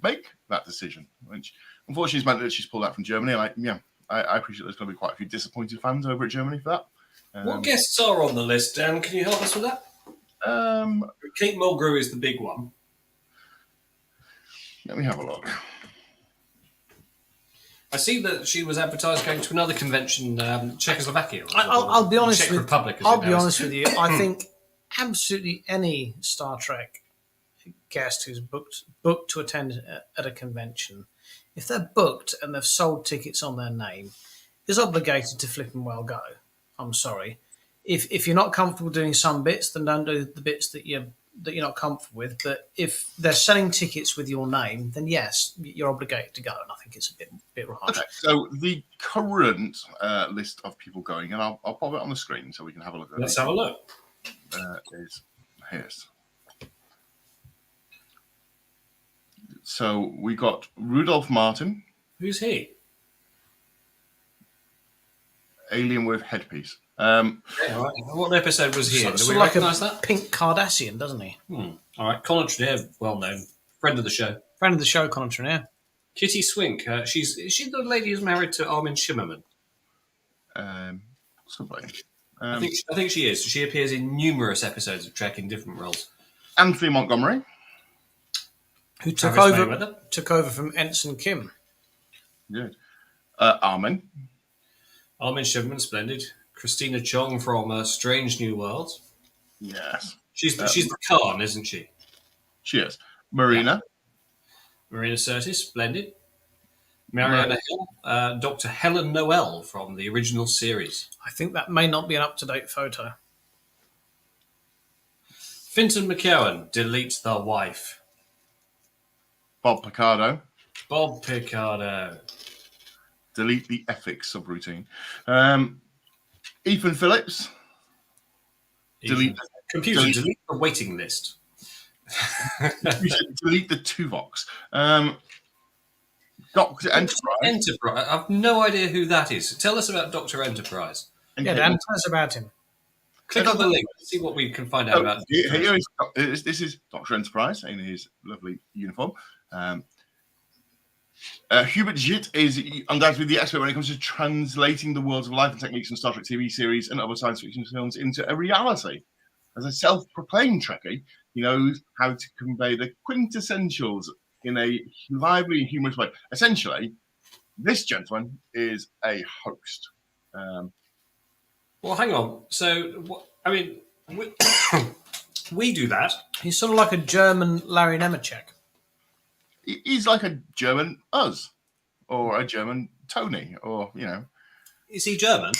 make that decision. Which unfortunately has meant that she's pulled out from Germany. And I appreciate there's going to be quite a few disappointed fans over at Germany for that. What guests are on the list, Dan? Can you help us with that? Kate Mulgrew is the big one. Let me have a look. I see that she was advertised going to another convention, Czechoslovakia. I'll be honest Czech with Republic, as I'll it be now is. honest with you. I think absolutely any Star Trek guest who's booked to attend at a convention, if they're booked and they've sold tickets on their name, is obligated to flipping well go. I'm sorry. If you're not comfortable doing some bits, then don't do the bits that you're not comfortable with. But if they're selling tickets with your name, then yes, you're obligated to go. And I think it's a bit harsh. Okay, so the current list of people going, and I'll pop it on the screen so we can have a look at it. Let's have a look. Is here's. So we got Rudolph Martin, Who's he? alien with headpiece. Yeah, all right. What episode was he in? Do Sort we of like recognise a that? pink Cardassian, doesn't he? All right. Colin Trenair, well known. Friend of the show. Friend of the show, Colin Trenair. Kitty Swink. Is she the lady who's married to Armin Shimmerman? Possibly. I think she is. She appears in numerous episodes of Trek in different roles. Anthony Montgomery. Who took Travis over Mayweather. from Ensign Kim. Good. Armin. Armin Shimmerman, splendid. Christina Chong from Strange New Worlds. Yes. She's the Khan, isn't she? She is. Marina. Marina Sirtis, splendid. Mariana Hill, Dr. Helen Noel from the original series. I think that may not be an up-to-date photo. Finton McKeown, delete the wife. Bob Picardo. Bob Picardo. Delete the ethics subroutine. Ethan Phillips. Delete Computer, delete the waiting list. you should delete the Tuvox. Dr. Enterprise. I have no idea who that is. Tell us about Dr. Enterprise. Yeah, Dan, tell us about him. Click on the link. See what we can find out about. This is Dr. Enterprise in his lovely uniform. Hubert Jitt is undoubtedly the expert when it comes to translating the worlds of life and techniques in Star Trek TV series and other science fiction films into a reality. As a self-proclaimed Trekkie, he knows how to convey the quintessentials in a lively and humorous way. Essentially, this gentleman is a host. Well, hang on. So, we do that. He's sort of like a German Larry Nemeczek. He's like a German us, or a German Tony, or, Is he German?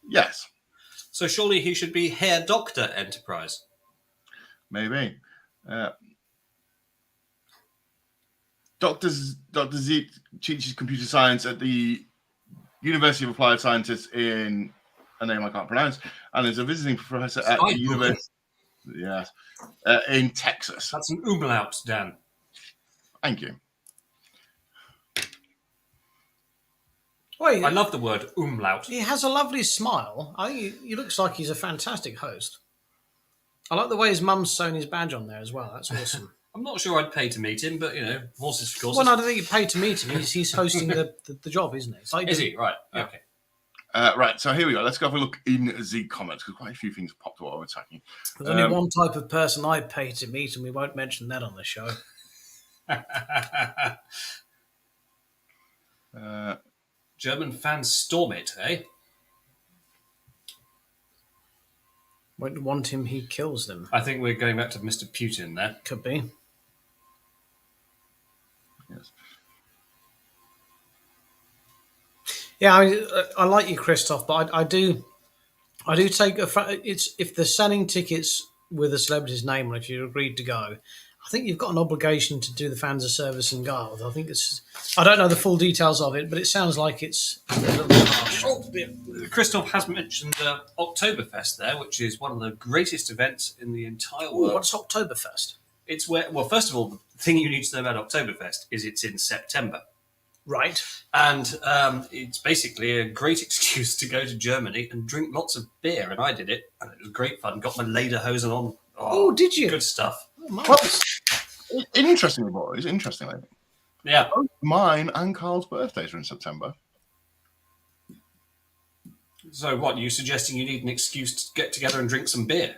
Yes, So surely he should be Herr Doctor Enterprise. maybe. Dr. Z teaches computer science at the University of Applied Sciences in a name I can't pronounce, and is a visiting professor at the University in Texas. That's an umlaut, Dan. Thank you. Wait, I love the word umlaut. he has a lovely smile. I think he looks like he's a fantastic host. I like the way his mum's sewn his badge on there as well. That's awesome. I'm not sure I'd pay to meet him, but horses for courses. Well, no, I don't think you pay to meet him. He's hosting the job, isn't he? It's like Is he? Right. Yeah. Okay. Right, so here we go. Let's go have a look in the comments because quite a few things popped up while we're talking. There's only one type of person I'd pay to meet, and we won't mention that on the show. German fans storm it, eh? Won't want him, he kills them. I think we're going back to Mr. Putin there. Could be. Yes. Yeah, I like you, Christoph, but I do take it's if they're selling tickets with a celebrity's name on, if you agreed to go, I think you've got an obligation to do the fans a service and go. I think I don't know the full details of it, but it sounds like it's a little bit harsh. Christoph has mentioned Oktoberfest there, which is one of the greatest events in the entire Ooh, world. what's Oktoberfest? It's where, well, first of all, the thing you need to know about Oktoberfest is it's in September. Right. And it's basically a great excuse to go to Germany and drink lots of beer. And I did it, and it was great fun. Got my lederhosen on. Oh, did you? Good stuff. Oh, Well, interestingly, boys, Yeah. both mine and Carl's birthdays are in September. So what, you suggesting you need an excuse to get together and drink some beer?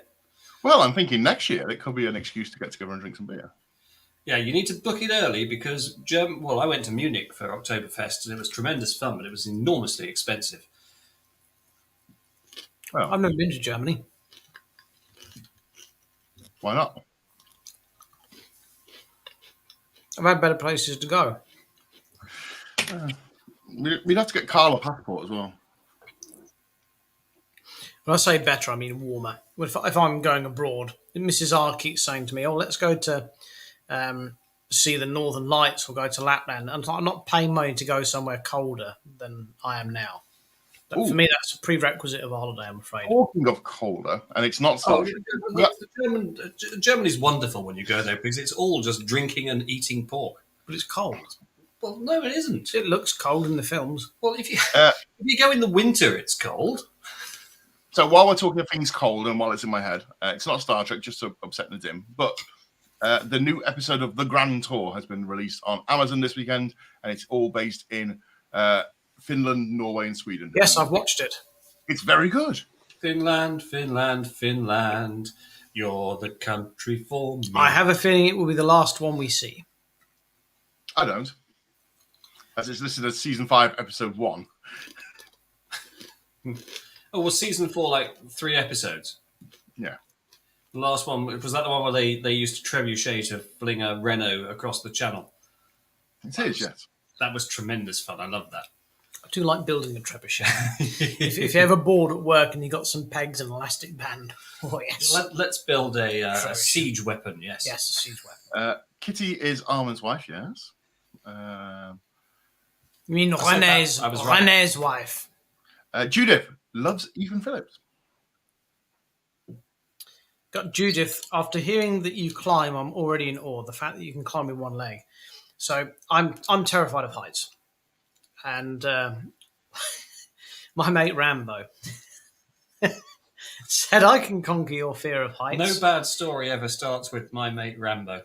Well, I'm thinking next year it could be an excuse to get together and drink some beer. Yeah, you need to book it early because I went to Munich for Oktoberfest and it was tremendous fun, but it was enormously expensive. Well, I've never been to Germany. why not? I've had better places to go. We'd have to get Carl a passport as well. When I say better, I mean warmer. If I'm going abroad, Mrs. R keeps saying to me, "Oh, let's go to see the Northern Lights or go to Lapland." And I'm not paying money to go somewhere colder than I am now. But Ooh. for me, that's a prerequisite of a holiday, I'm afraid. Talking of colder, and it's not Oh, so. Germany's wonderful when you go there because it's all just drinking and eating pork. But it's cold. Well, no, it isn't. It looks cold in the films. Well, if you go in the winter, it's cold. So while we're talking of things cold and while it's in my head, it's not Star Trek, just to upset the dim, but the new episode of The Grand Tour has been released on Amazon this weekend, and it's all based in Finland, Norway, and Sweden. Yes, I've watched it. It's very good. Finland, Finland, Finland, you're the country for me. I have a feeling it will be the last one we see. I don't. As it's listed as season 5, episode 1. Oh, was season 4 like 3 episodes? Yeah. The last one, was that the one where they used a trebuchet to fling a Renault across the channel? It is, yes. That was tremendous fun. I love that. I do like building a trebuchet. if you're ever bored at work and you've got some pegs and an elastic band, oh yes. Let's build a siege weapon, yes. Yes, a siege weapon. Kitty is Armin's wife, yes. You mean René's right. wife? Judith loves Ethan Phillips. Got Judith. After hearing that you climb, I'm already in awe. The fact that you can climb with one leg. So I'm terrified of heights, and my mate Rambo said I can conquer your fear of heights. No bad story ever starts with my mate Rambo.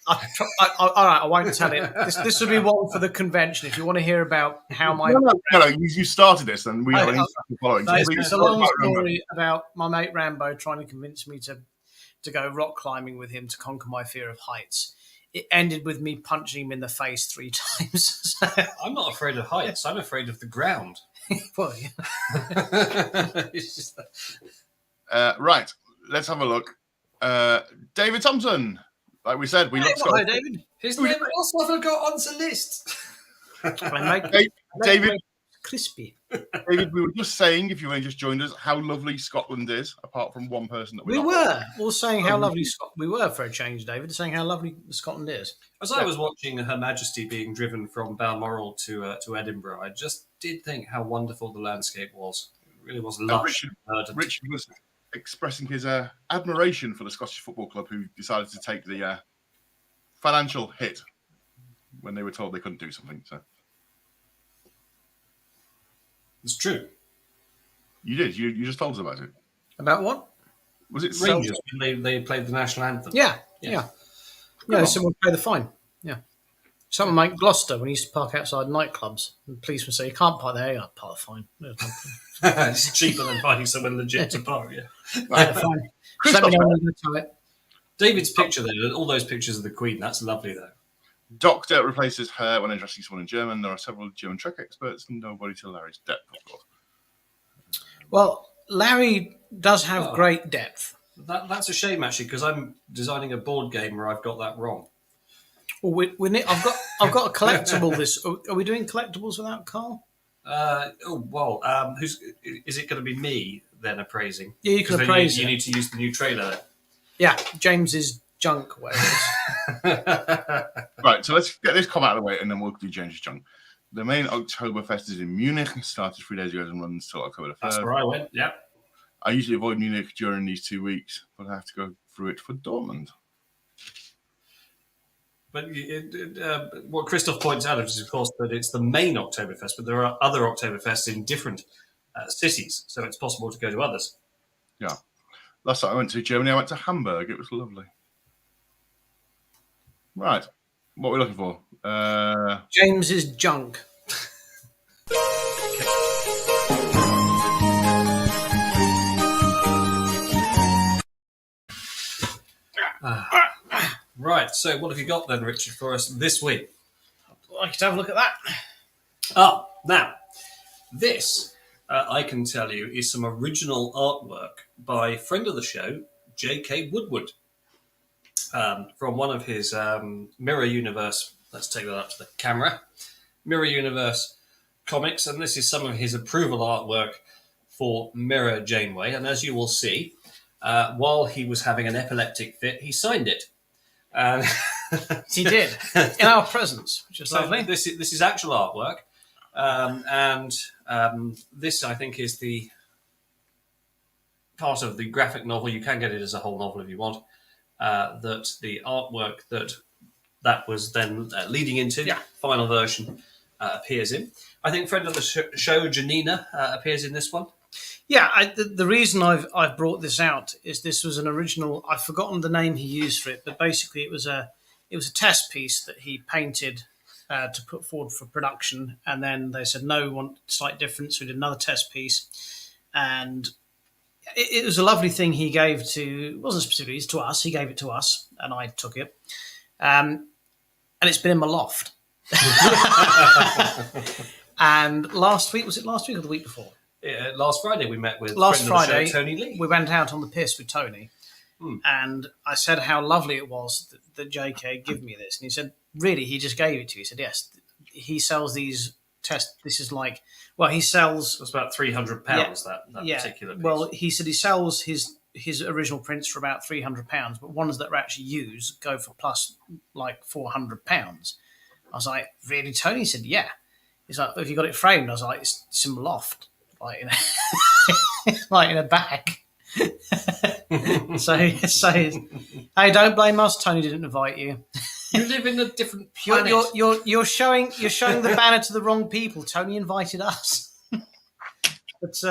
All right, I won't tell it. This will be one for the convention. If you want to hear about how my No, you started this, and we have an interactive following. it's a long story about my mate Rambo trying to convince me to go rock climbing with him to conquer my fear of heights. It ended with me punching him in the face 3 times. I'm not afraid of heights. I'm afraid of the ground. Well, yeah. It's just Right, let's have a look. David Thompson. Like we said, we love Hello, Scott. David. his name also will go on the list. David, crispy. David, we were just saying, if you only just joined us, how lovely Scotland is, apart from one person that We were all saying how lovely we were for a change, David, saying how lovely Scotland is. As I was watching Her Majesty being driven from Balmoral to Edinburgh, I just did think how wonderful the landscape was. It really was lush. Richard was expressing his admiration for the Scottish Football Club, who decided to take the financial hit when they were told they couldn't do something. So It's true. you did. You just told us about it. About what? Was it Rangers when they played the national anthem? Yeah. Yeah, on. someone pay the fine. Yeah. Someone like Gloucester, when he used to park outside nightclubs, and the police would say, you can't park there, you got to park the fine. There's no problem. It's cheaper than finding someone legit to park. Yeah. Yeah, fine. Just let me know when you go to it. David's picture there, all those pictures of the Queen, that's lovely though. Doctor replaces her when addressing someone in German. There are several German Trek experts, and nobody to Larry's depth, of course. Well, Larry does have great depth. That's a shame actually, because I'm designing a board game where I've got that wrong. Well, I've got a collectible. Are we doing collectibles without Carl? Is it going to be me then appraising? Yeah, you can 'Cause then appraise You it. need to use the new trailer then. Yeah, James's junk, whatever it is. Right, so let's get this comment out of the way, and then we'll do James's junk. The main Oktoberfest is in Munich. Started 3 days ago and runs till October the 3rd. That's where I went. Yeah. I usually avoid Munich during these 2 weeks, but I have to go through it for Dortmund. But what Christoph points out is, of course, that it's the main Oktoberfest, but there are other Oktoberfests in different cities, so it's possible to go to others. Yeah. Last time I went to Germany, I went to Hamburg. It was lovely. Right. What are we looking for? James's junk. Right, so what have you got then, Richard, for us this week? I'd like to have a look at that. Now, this, I can tell you, is some original artwork by friend of the show, J.K. Woodward, from one of his Mirror Universe, let's take that up to the camera, Mirror Universe comics, and this is some of his approval artwork for Mirror Janeway, and as you will see, while he was having an epileptic fit, he signed it. And He did in our presence, which is so lovely. this is actual artwork, and this I think is the part of the graphic novel. You can get it as a whole novel if you want. That the artwork that was then leading into final version appears in. I think friend of the show Janina appears in this one. Yeah, the reason I've brought this out is this was an original. I've forgotten the name he used for it, but basically it was a test piece that he painted to put forward for production, and then they said no, we want slight difference. We did another test piece, and it was a lovely thing he gave to. It wasn't specifically to us. He gave it to us, and I took it, and it's been in my loft. And last week, was it last week or the week before? Last Friday we met with Last friend of the Friday, show, Tony Lee. we went out on the piss with Tony, and I said how lovely it was that JK gave me this, and he said, "Really, he just gave it to you?" He said, "Yes, he sells these test. This is like, well, he sells. It was about £300. That particular piece. Well, he said he sells his original prints for about £300, but ones that are actually used go for plus like £400." I was like, "Really, Tony?" He said, "Yeah." He's like, "Have you got it framed?" I was like, "It's in my loft." Like in like in a bag. so hey, don't blame us. Tony didn't invite you. You live in a different planet. You're showing the banner to the wrong people. Tony invited us. But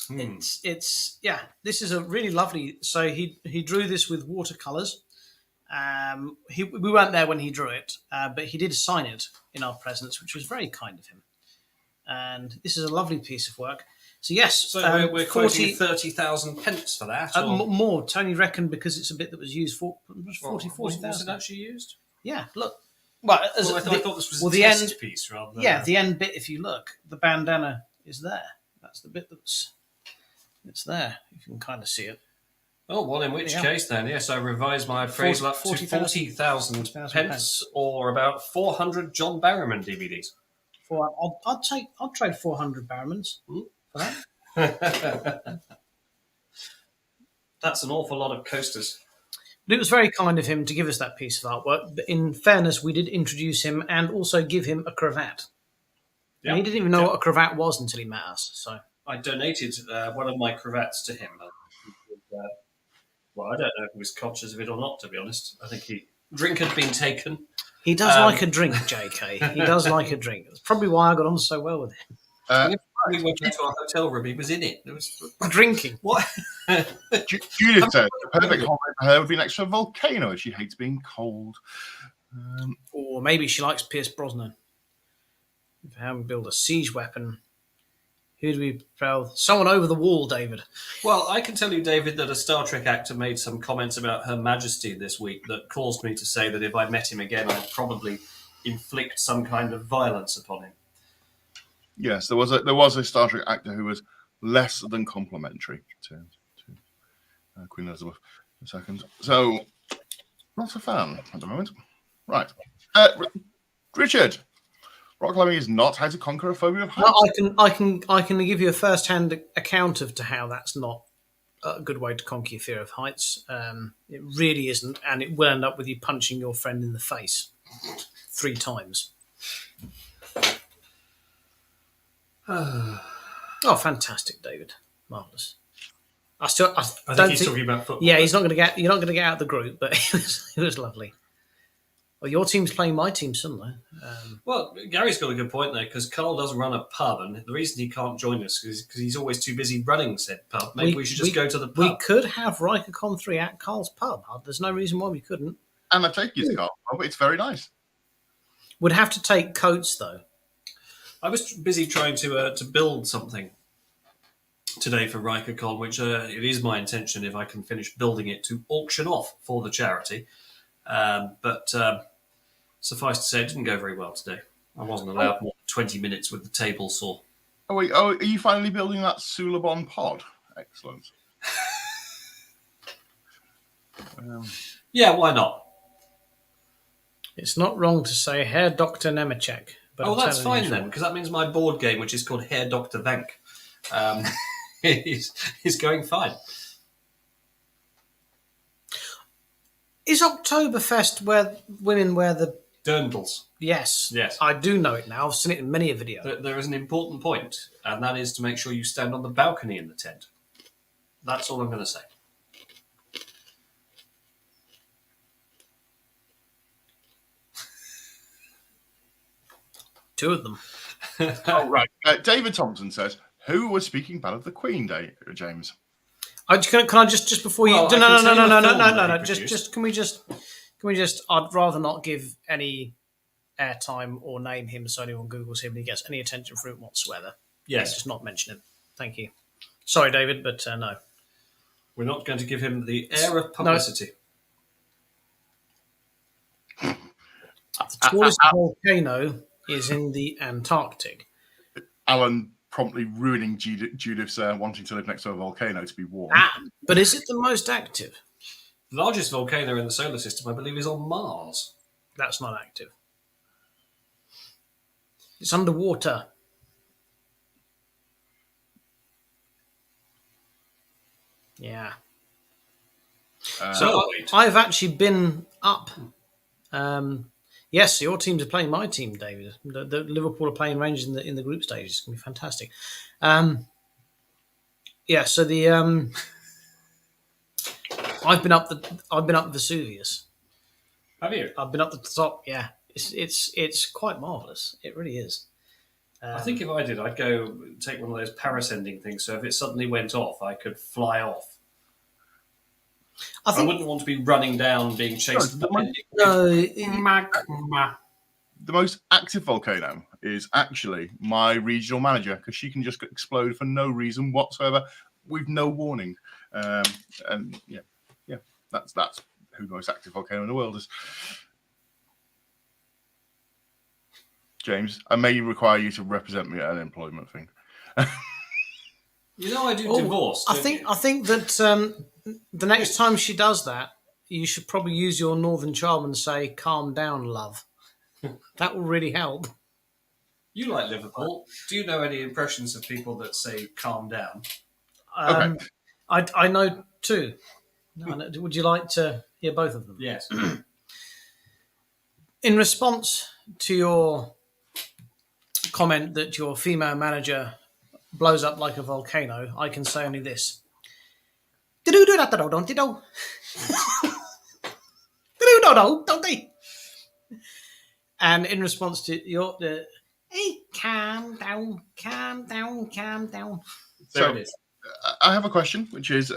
it's yeah. This is a really lovely. So he drew this with watercolors. We weren't there when he drew it, but he did sign it in our presence, which was very kind of him. And this is a lovely piece of work. So yes, so we're quoting 30,000 pence for that. More. Tony reckoned because it's a bit that was used for 40,000. Was it actually used? Yeah, look. Well, I thought this was a the test end piece rather than... Yeah, the end bit, if you look, the bandana is there. That's the bit it's there. You can kind of see it. Oh, well, in which case then, yes, I revised my appraisal up to 40,000 pence, or about 400 John Barrowman DVDs. I'll trade 400 Barrowmans for that. That's an awful lot of coasters. But it was very kind of him to give us that piece of artwork. But in fairness, we did introduce him and also give him a cravat. Yeah. And he didn't even know what a cravat was until he met us. So I donated one of my cravats to him. Well, I don't know if he was conscious of it or not, to be honest. I think drink had been taken. He does like a drink, JK. He does like a drink. That's probably why I got on so well with him. Uh, And if we went into our hotel room, he was in it. There was Drinking. what? Judith says the perfect holiday for her would be next to a volcano if she hates being cold. Or maybe she likes Pierce Brosnan. If I haven't built a siege weapon, who do we propel? Someone over the wall, David. Well, I can tell you, David, that a Star Trek actor made some comments about Her Majesty this week that caused me to say that if I met him again, I'd probably inflict some kind of violence upon him. Yes, there was a Star Trek actor who was less than complimentary to Queen Elizabeth II. So, not a fan at the moment. Right. Richard, rock climbing is not how to conquer a phobia of heights. I can give you a first-hand account of to how that's not a good way to conquer your fear of heights. It really isn't, and it will end up with you punching your friend in the face 3 times. Oh, fantastic, David! Marvelous. I think don't he's talking about football. Yeah, you're not going to get out of the group, but it was lovely. Well, your team's playing my team Sunday. Well, Gary's got a good point there because Carl does run a pub, and the reason he can't join us is because he's always too busy running said pub. Maybe we should just go to the pub. We could have RikerCon 3 at Carl's pub. There's no reason why we couldn't. And I take you to Carl. It's very nice. Would have to take coats though. I was busy trying to build something today for RikerCon, which it is my intention, if I can finish building it, to auction off for the charity. But suffice to say, it didn't go very well today. I wasn't allowed more than 20 minutes with the table saw. Oh, wait. Oh, are you finally building that Sulabon pod? Excellent. Yeah, why not? It's not wrong to say Herr Dr. Nemechek. But That's fine then, because that means my board game, which is called Herr Dr. Vank, is going fine. Is Oktoberfest where women wear the... Dirndls. Yes. Yes. I do know it now. I've seen it in many a video. There is an important point, and that is to make sure you stand on the balcony in the tent. That's all I'm going to say. Two of them. Oh, right. David Thompson says, who was speaking bad of the Queen, James? Can I just before you? Well, No. Just can we just? I'd rather not give any airtime or name him so anyone Googles him and he gets any attention for it whatsoever. Yes. Just not mention him. Thank you. Sorry, David, but no. We're not going to give him the air of publicity. The tallest volcano is in the Antarctic. Alan promptly ruining Judith's wanting to live next to a volcano to be warm. But is it the most active? The largest volcano in the solar system, I believe, is on Mars. That's not active. It's underwater. Yeah. So I've actually been up. Yes, your teams are playing my team, David. The Liverpool are playing Rangers in the group stage. It's going to be fantastic. So the I've been up Vesuvius. Have you? I've been up the top. Yeah, it's quite marvelous. It really is. I think if I did, I'd go take one of those parascending things. So if it suddenly went off, I could fly off. I wouldn't want to be running down, being chased. The most active volcano is actually my regional manager because she can just explode for no reason whatsoever with no warning. And yeah, that's who the most active volcano in the world is. James, I may require you to represent me at an employment thing. You know, I do divorce. I think that the next time she does that, you should probably use your northern charm and say, "Calm down, love." That will really help. You like Liverpool. Do you know any impressions of people that say "calm down"? Okay. I know two. Would you like to hear both of them? Yes. In response to your comment that your female manager blows up like a volcano, I can say only this. And in response to your Hey, calm down, calm down, calm down. There So it is. I have a question, which is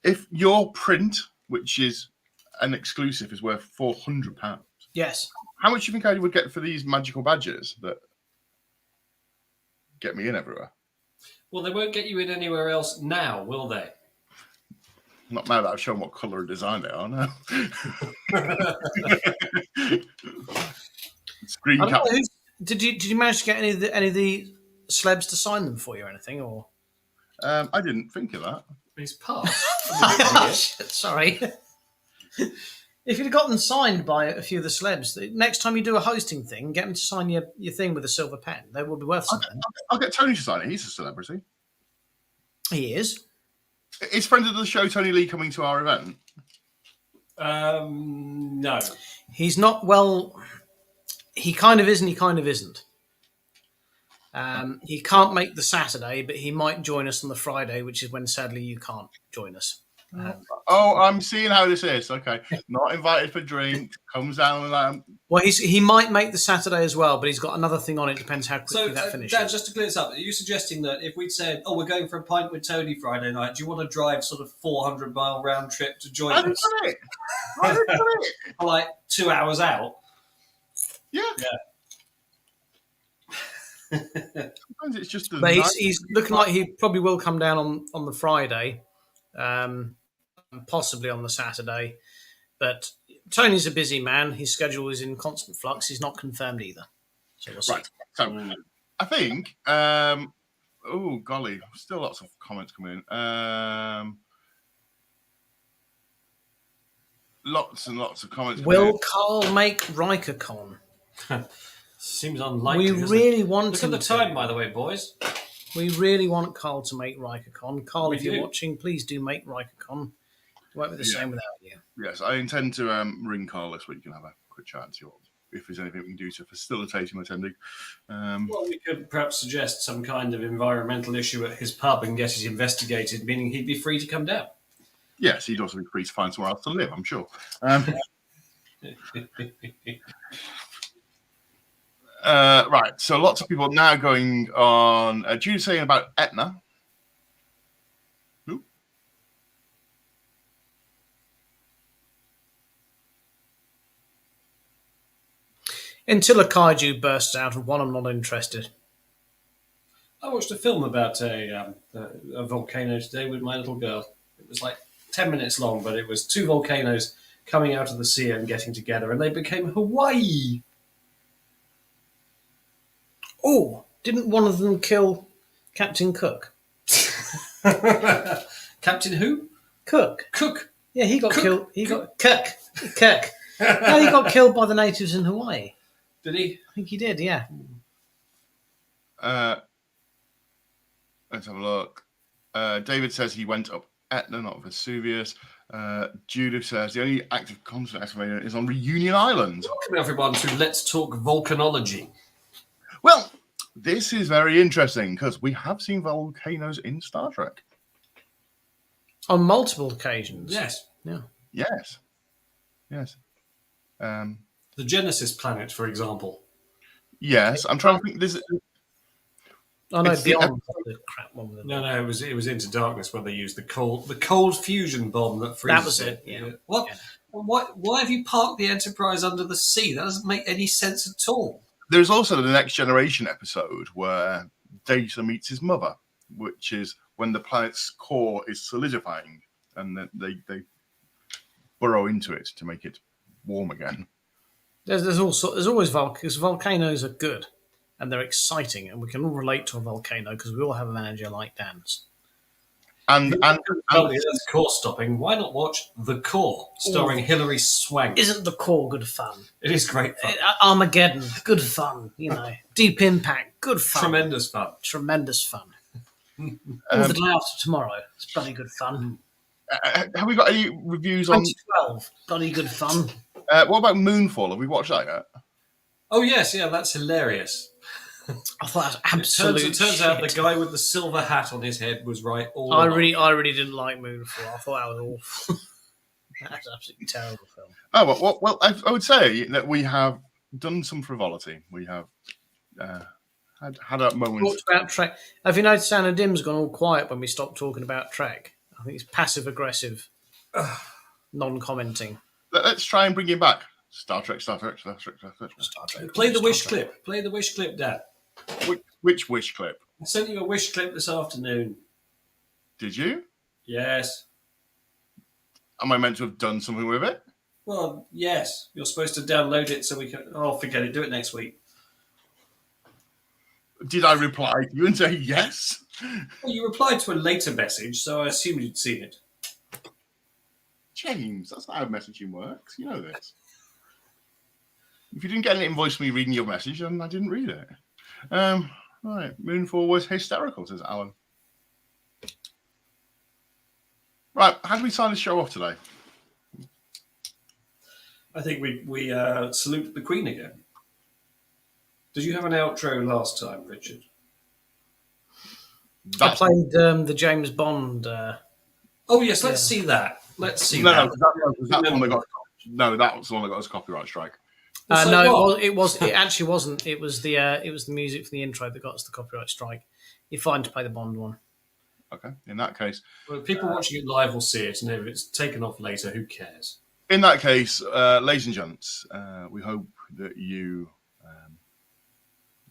if your print, which is an exclusive, is worth £400, Yes. how much do you think I would get for these magical badges that get me in everywhere? Well, they won't get you in anywhere else now, will they? Not now that I've shown what colour and design they are, no. Screen I don't cap. know did you manage to get any of the celebs to sign them for you or anything? Or I didn't think of that. He's passed. sorry. If you'd have got them signed by a few of the celebs, next time you do a hosting thing, get them to sign your thing with a silver pen. They will be worth something. I'll get Tony to sign it. He's a celebrity. He is. Is friend of the show Tony Lee coming to our event? No. He's not. Well, he kind of is and he kind of isn't. He can't make the Saturday, but he might join us on the Friday, which is when sadly you can't join us. Oh, I'm seeing how this is. Okay, not invited for drink. Comes down with Well, he might make the Saturday as well, but he's got another thing on. It depends how quickly So, that finishes. Dan, just to clear this up, are you suggesting that if we'd said, "Oh, we're going for a pint with Tony Friday night," do you want to drive sort of 400-mile round trip to join I've done us? it. I've done it. For like 2 hours out? Yeah. Yeah. Sometimes it's just. But he's looking like he probably will come down on the Friday, possibly on the Saturday. But Tony's a busy man. His schedule is in constant flux. He's not confirmed either. So we'll see. Right. So I think. Oh golly, still lots of comments coming in. Lots and lots of comments. Will Carl make RikerCon? Seems unlikely. We doesn't it? really want Look him at the to. time, by the way, boys. We really want Carl to make RikerCon. Carl, We if you're do. watching, please do make RikerCon. It won't be the same without you. Yes, I intend to ring Carl this week and have a quick chat and see if there's anything we can do to facilitate him attending. Well, we could perhaps suggest some kind of environmental issue at his pub and get it investigated, meaning he'd be free to come down. Yes, he'd also be free to find somewhere else to live, I'm sure. Right, so lots of people now going on. Jude saying about Etna. Who? Until a kaiju bursts out of one, I'm not interested. I watched a film about a volcano today with my little girl. It was like 10 minutes long, but it was two volcanoes coming out of the sea and getting together, and they became Hawaii. Oh, didn't one of them kill Captain Cook? Captain who? Cook. Cook. Yeah, he got Cook. killed. He got Cook. No, he got killed by the natives in Hawaii. Did he? I think he did. Yeah. Let's have a look. David says he went up Etna, not Vesuvius. Judith says the only active continent excavator is on Reunion Island. Welcome everyone to Let's Talk Volcanology. Well, this is very interesting because we have seen volcanoes in Star Trek. On multiple occasions. Yes. Yeah. Yes. Yes. The Genesis planet, for example. Yes. I'm trying to think. Oh no, It's the beyond the crap one. With the... No, it was Into Darkness where they used the cold fusion bomb that freezes. That was it. Yeah. What? Yeah. Why have you parked the Enterprise under the sea? That doesn't make any sense at all. There's also the Next Generation episode where Data meets his mother, which is when the planet's core is solidifying, and then they burrow into it to make it warm again. There's always volcanoes. Volcanoes are good and they're exciting, and we can all relate to a volcano because we all have a manager like Dan's. And That's core stopping. Why not watch The Core, starring Hilary Swank? Isn't the core good fun? It is great fun. Armageddon, good fun. You know, Deep Impact, good fun. Tremendous fun. Tremendous fun. All the Day After Tomorrow, it's bloody good fun. have we got any reviews on? 2012, bloody good fun. What about Moonfall? Have we watched that yet? Oh yes, yeah, that's hilarious. I thought that was absolute. It turns out the shit. guy with the silver hat on his head was right all I along. really didn't like Moonfall. I thought that was awful. That's an absolutely terrible film. Oh well, I would say that we have done some frivolity. We have had a moment. Talked about Trek. Have you noticed Anna Dim's gone all quiet when we stopped talking about Trek? I think it's passive aggressive, non-commenting. Let's try and bring him back. Star Trek. Star Trek. Play the Star wish Trek. clip. Play the wish clip, Dad. Which wish clip? I sent you a wish clip this afternoon. Did you? Yes. Am I meant to have done something with it? Well, yes. You're supposed to download it so we can. Oh, forget it. Do it next week. Did I reply to you and say yes? Well, you replied to a later message, so I assumed you'd seen it. James, that's not how messaging works. You know this. If you didn't get an invoice for me reading your message, then I didn't read it. Right, Moonfall was hysterical, says Alan. Right, how do we sign the show off today? I think we salute the Queen again. Did you have an outro last time, Richard? I played the James Bond. Oh yes, let's see that. Let's see No, that. that's one that got. No, that was the one that got us copyright strike. So No, what? it was. It actually wasn't. It was the music for the intro that got us the copyright strike. You're fine to play the Bond one. Okay, in that case. Well, people watching it live will see it, and if it's taken off later, who cares? In that case, ladies and gents, we hope that you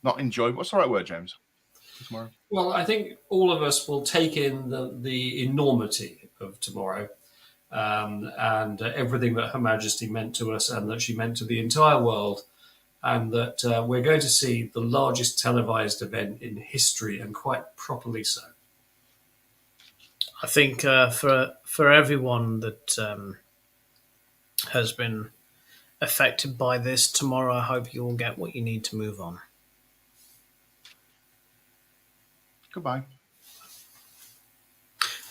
not enjoy. What's the right word, James? Tomorrow. Well, I think all of us will take in the enormity of tomorrow and everything that Her Majesty meant to us and that she meant to the entire world, and that we're going to see the largest televised event in history, and quite properly so. I think for everyone that has been affected by this tomorrow, I hope you all get what you need to move on. Goodbye.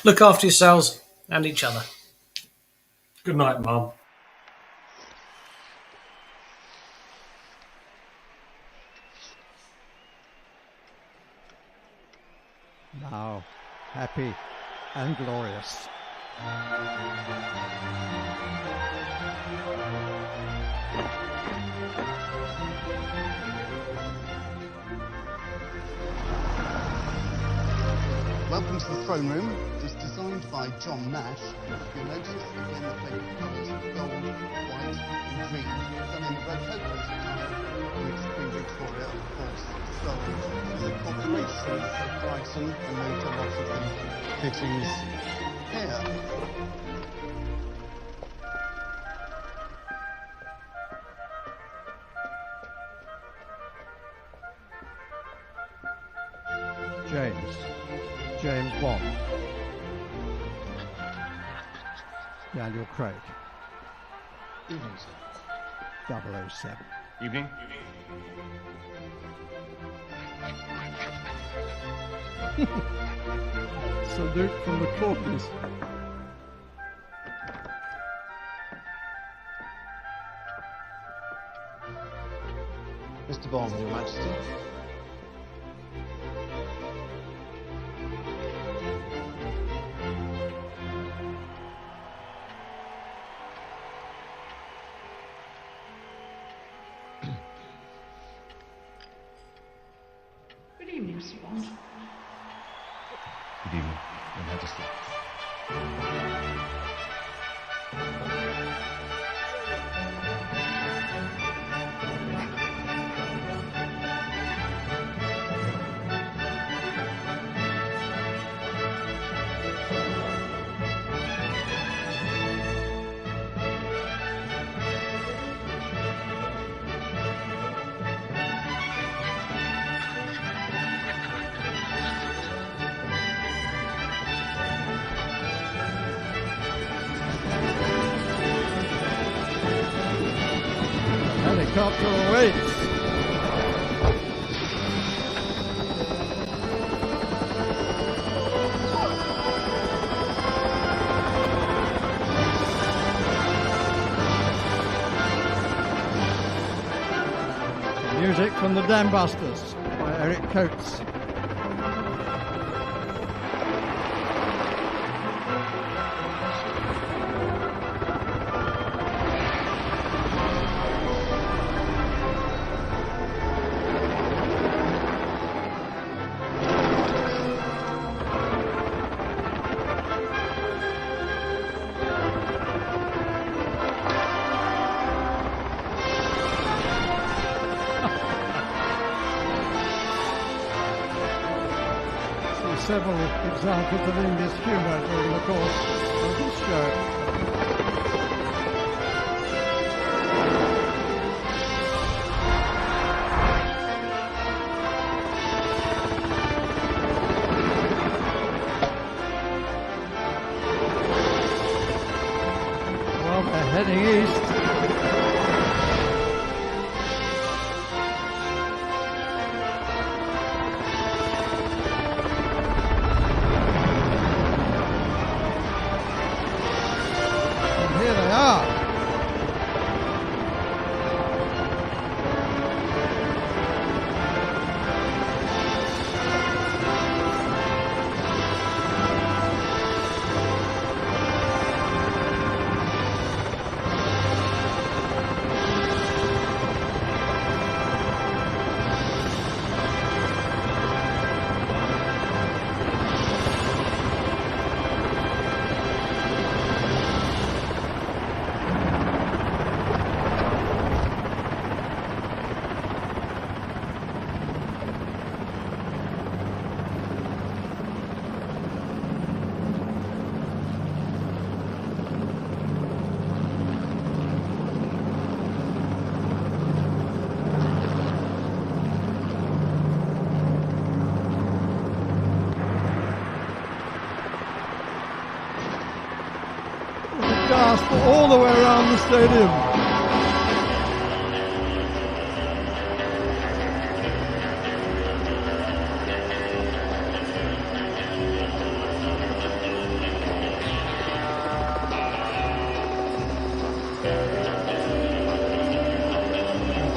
Look after yourselves and each other. Good night, Mum. Now, happy and glorious. Welcome to the throne room. It was designed by John Nash. You'll notice again the favourite colours of gold, white and green. Done in the Rococo style, which Queen Victoria, of course, stole from the corporations of Brighton and made a lot of the fittings here. James Bond. Daniel Craig. Evening, sir. 007. Evening. Salute from the corners. Mr. Bond, Your Majesty. Good evening, Mr. Bond. Good evening, Your Majesty. Helicopter awaits. Music from the Dam Busters by Eric Coates. several examples of English humour during the course of this show. Well, they're heading east. And here they are. Gasp all the way around the stadium.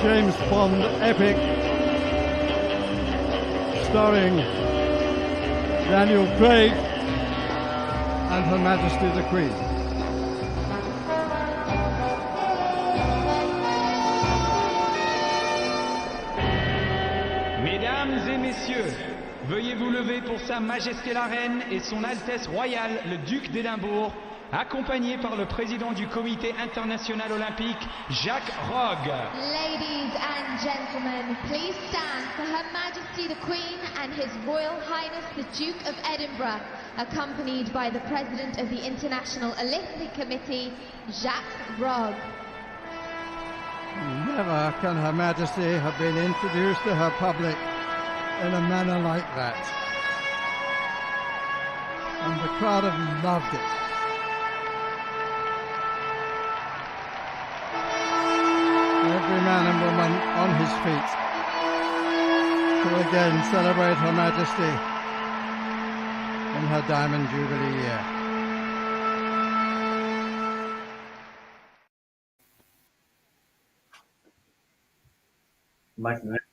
James Bond epic starring Daniel Craig and Her Majesty the Queen. Mesdames et messieurs, veuillez vous lever pour Sa Majesté la Reine et Son Altesse Royale le Duc d'Édimbourg, accompagné par le président du Comité international olympique, Jacques Rogge. Ladies and gentlemen, please stand for Her Majesty the Queen and His Royal Highness the Duke of Edinburgh, accompanied by the President of the International Olympic Committee, Jacques Rogge. Never can Her Majesty have been introduced to her public in a manner like that. And the crowd have loved it. Every man and woman on his feet to again celebrate Her Majesty in her Diamond Jubilee year. Magnificent.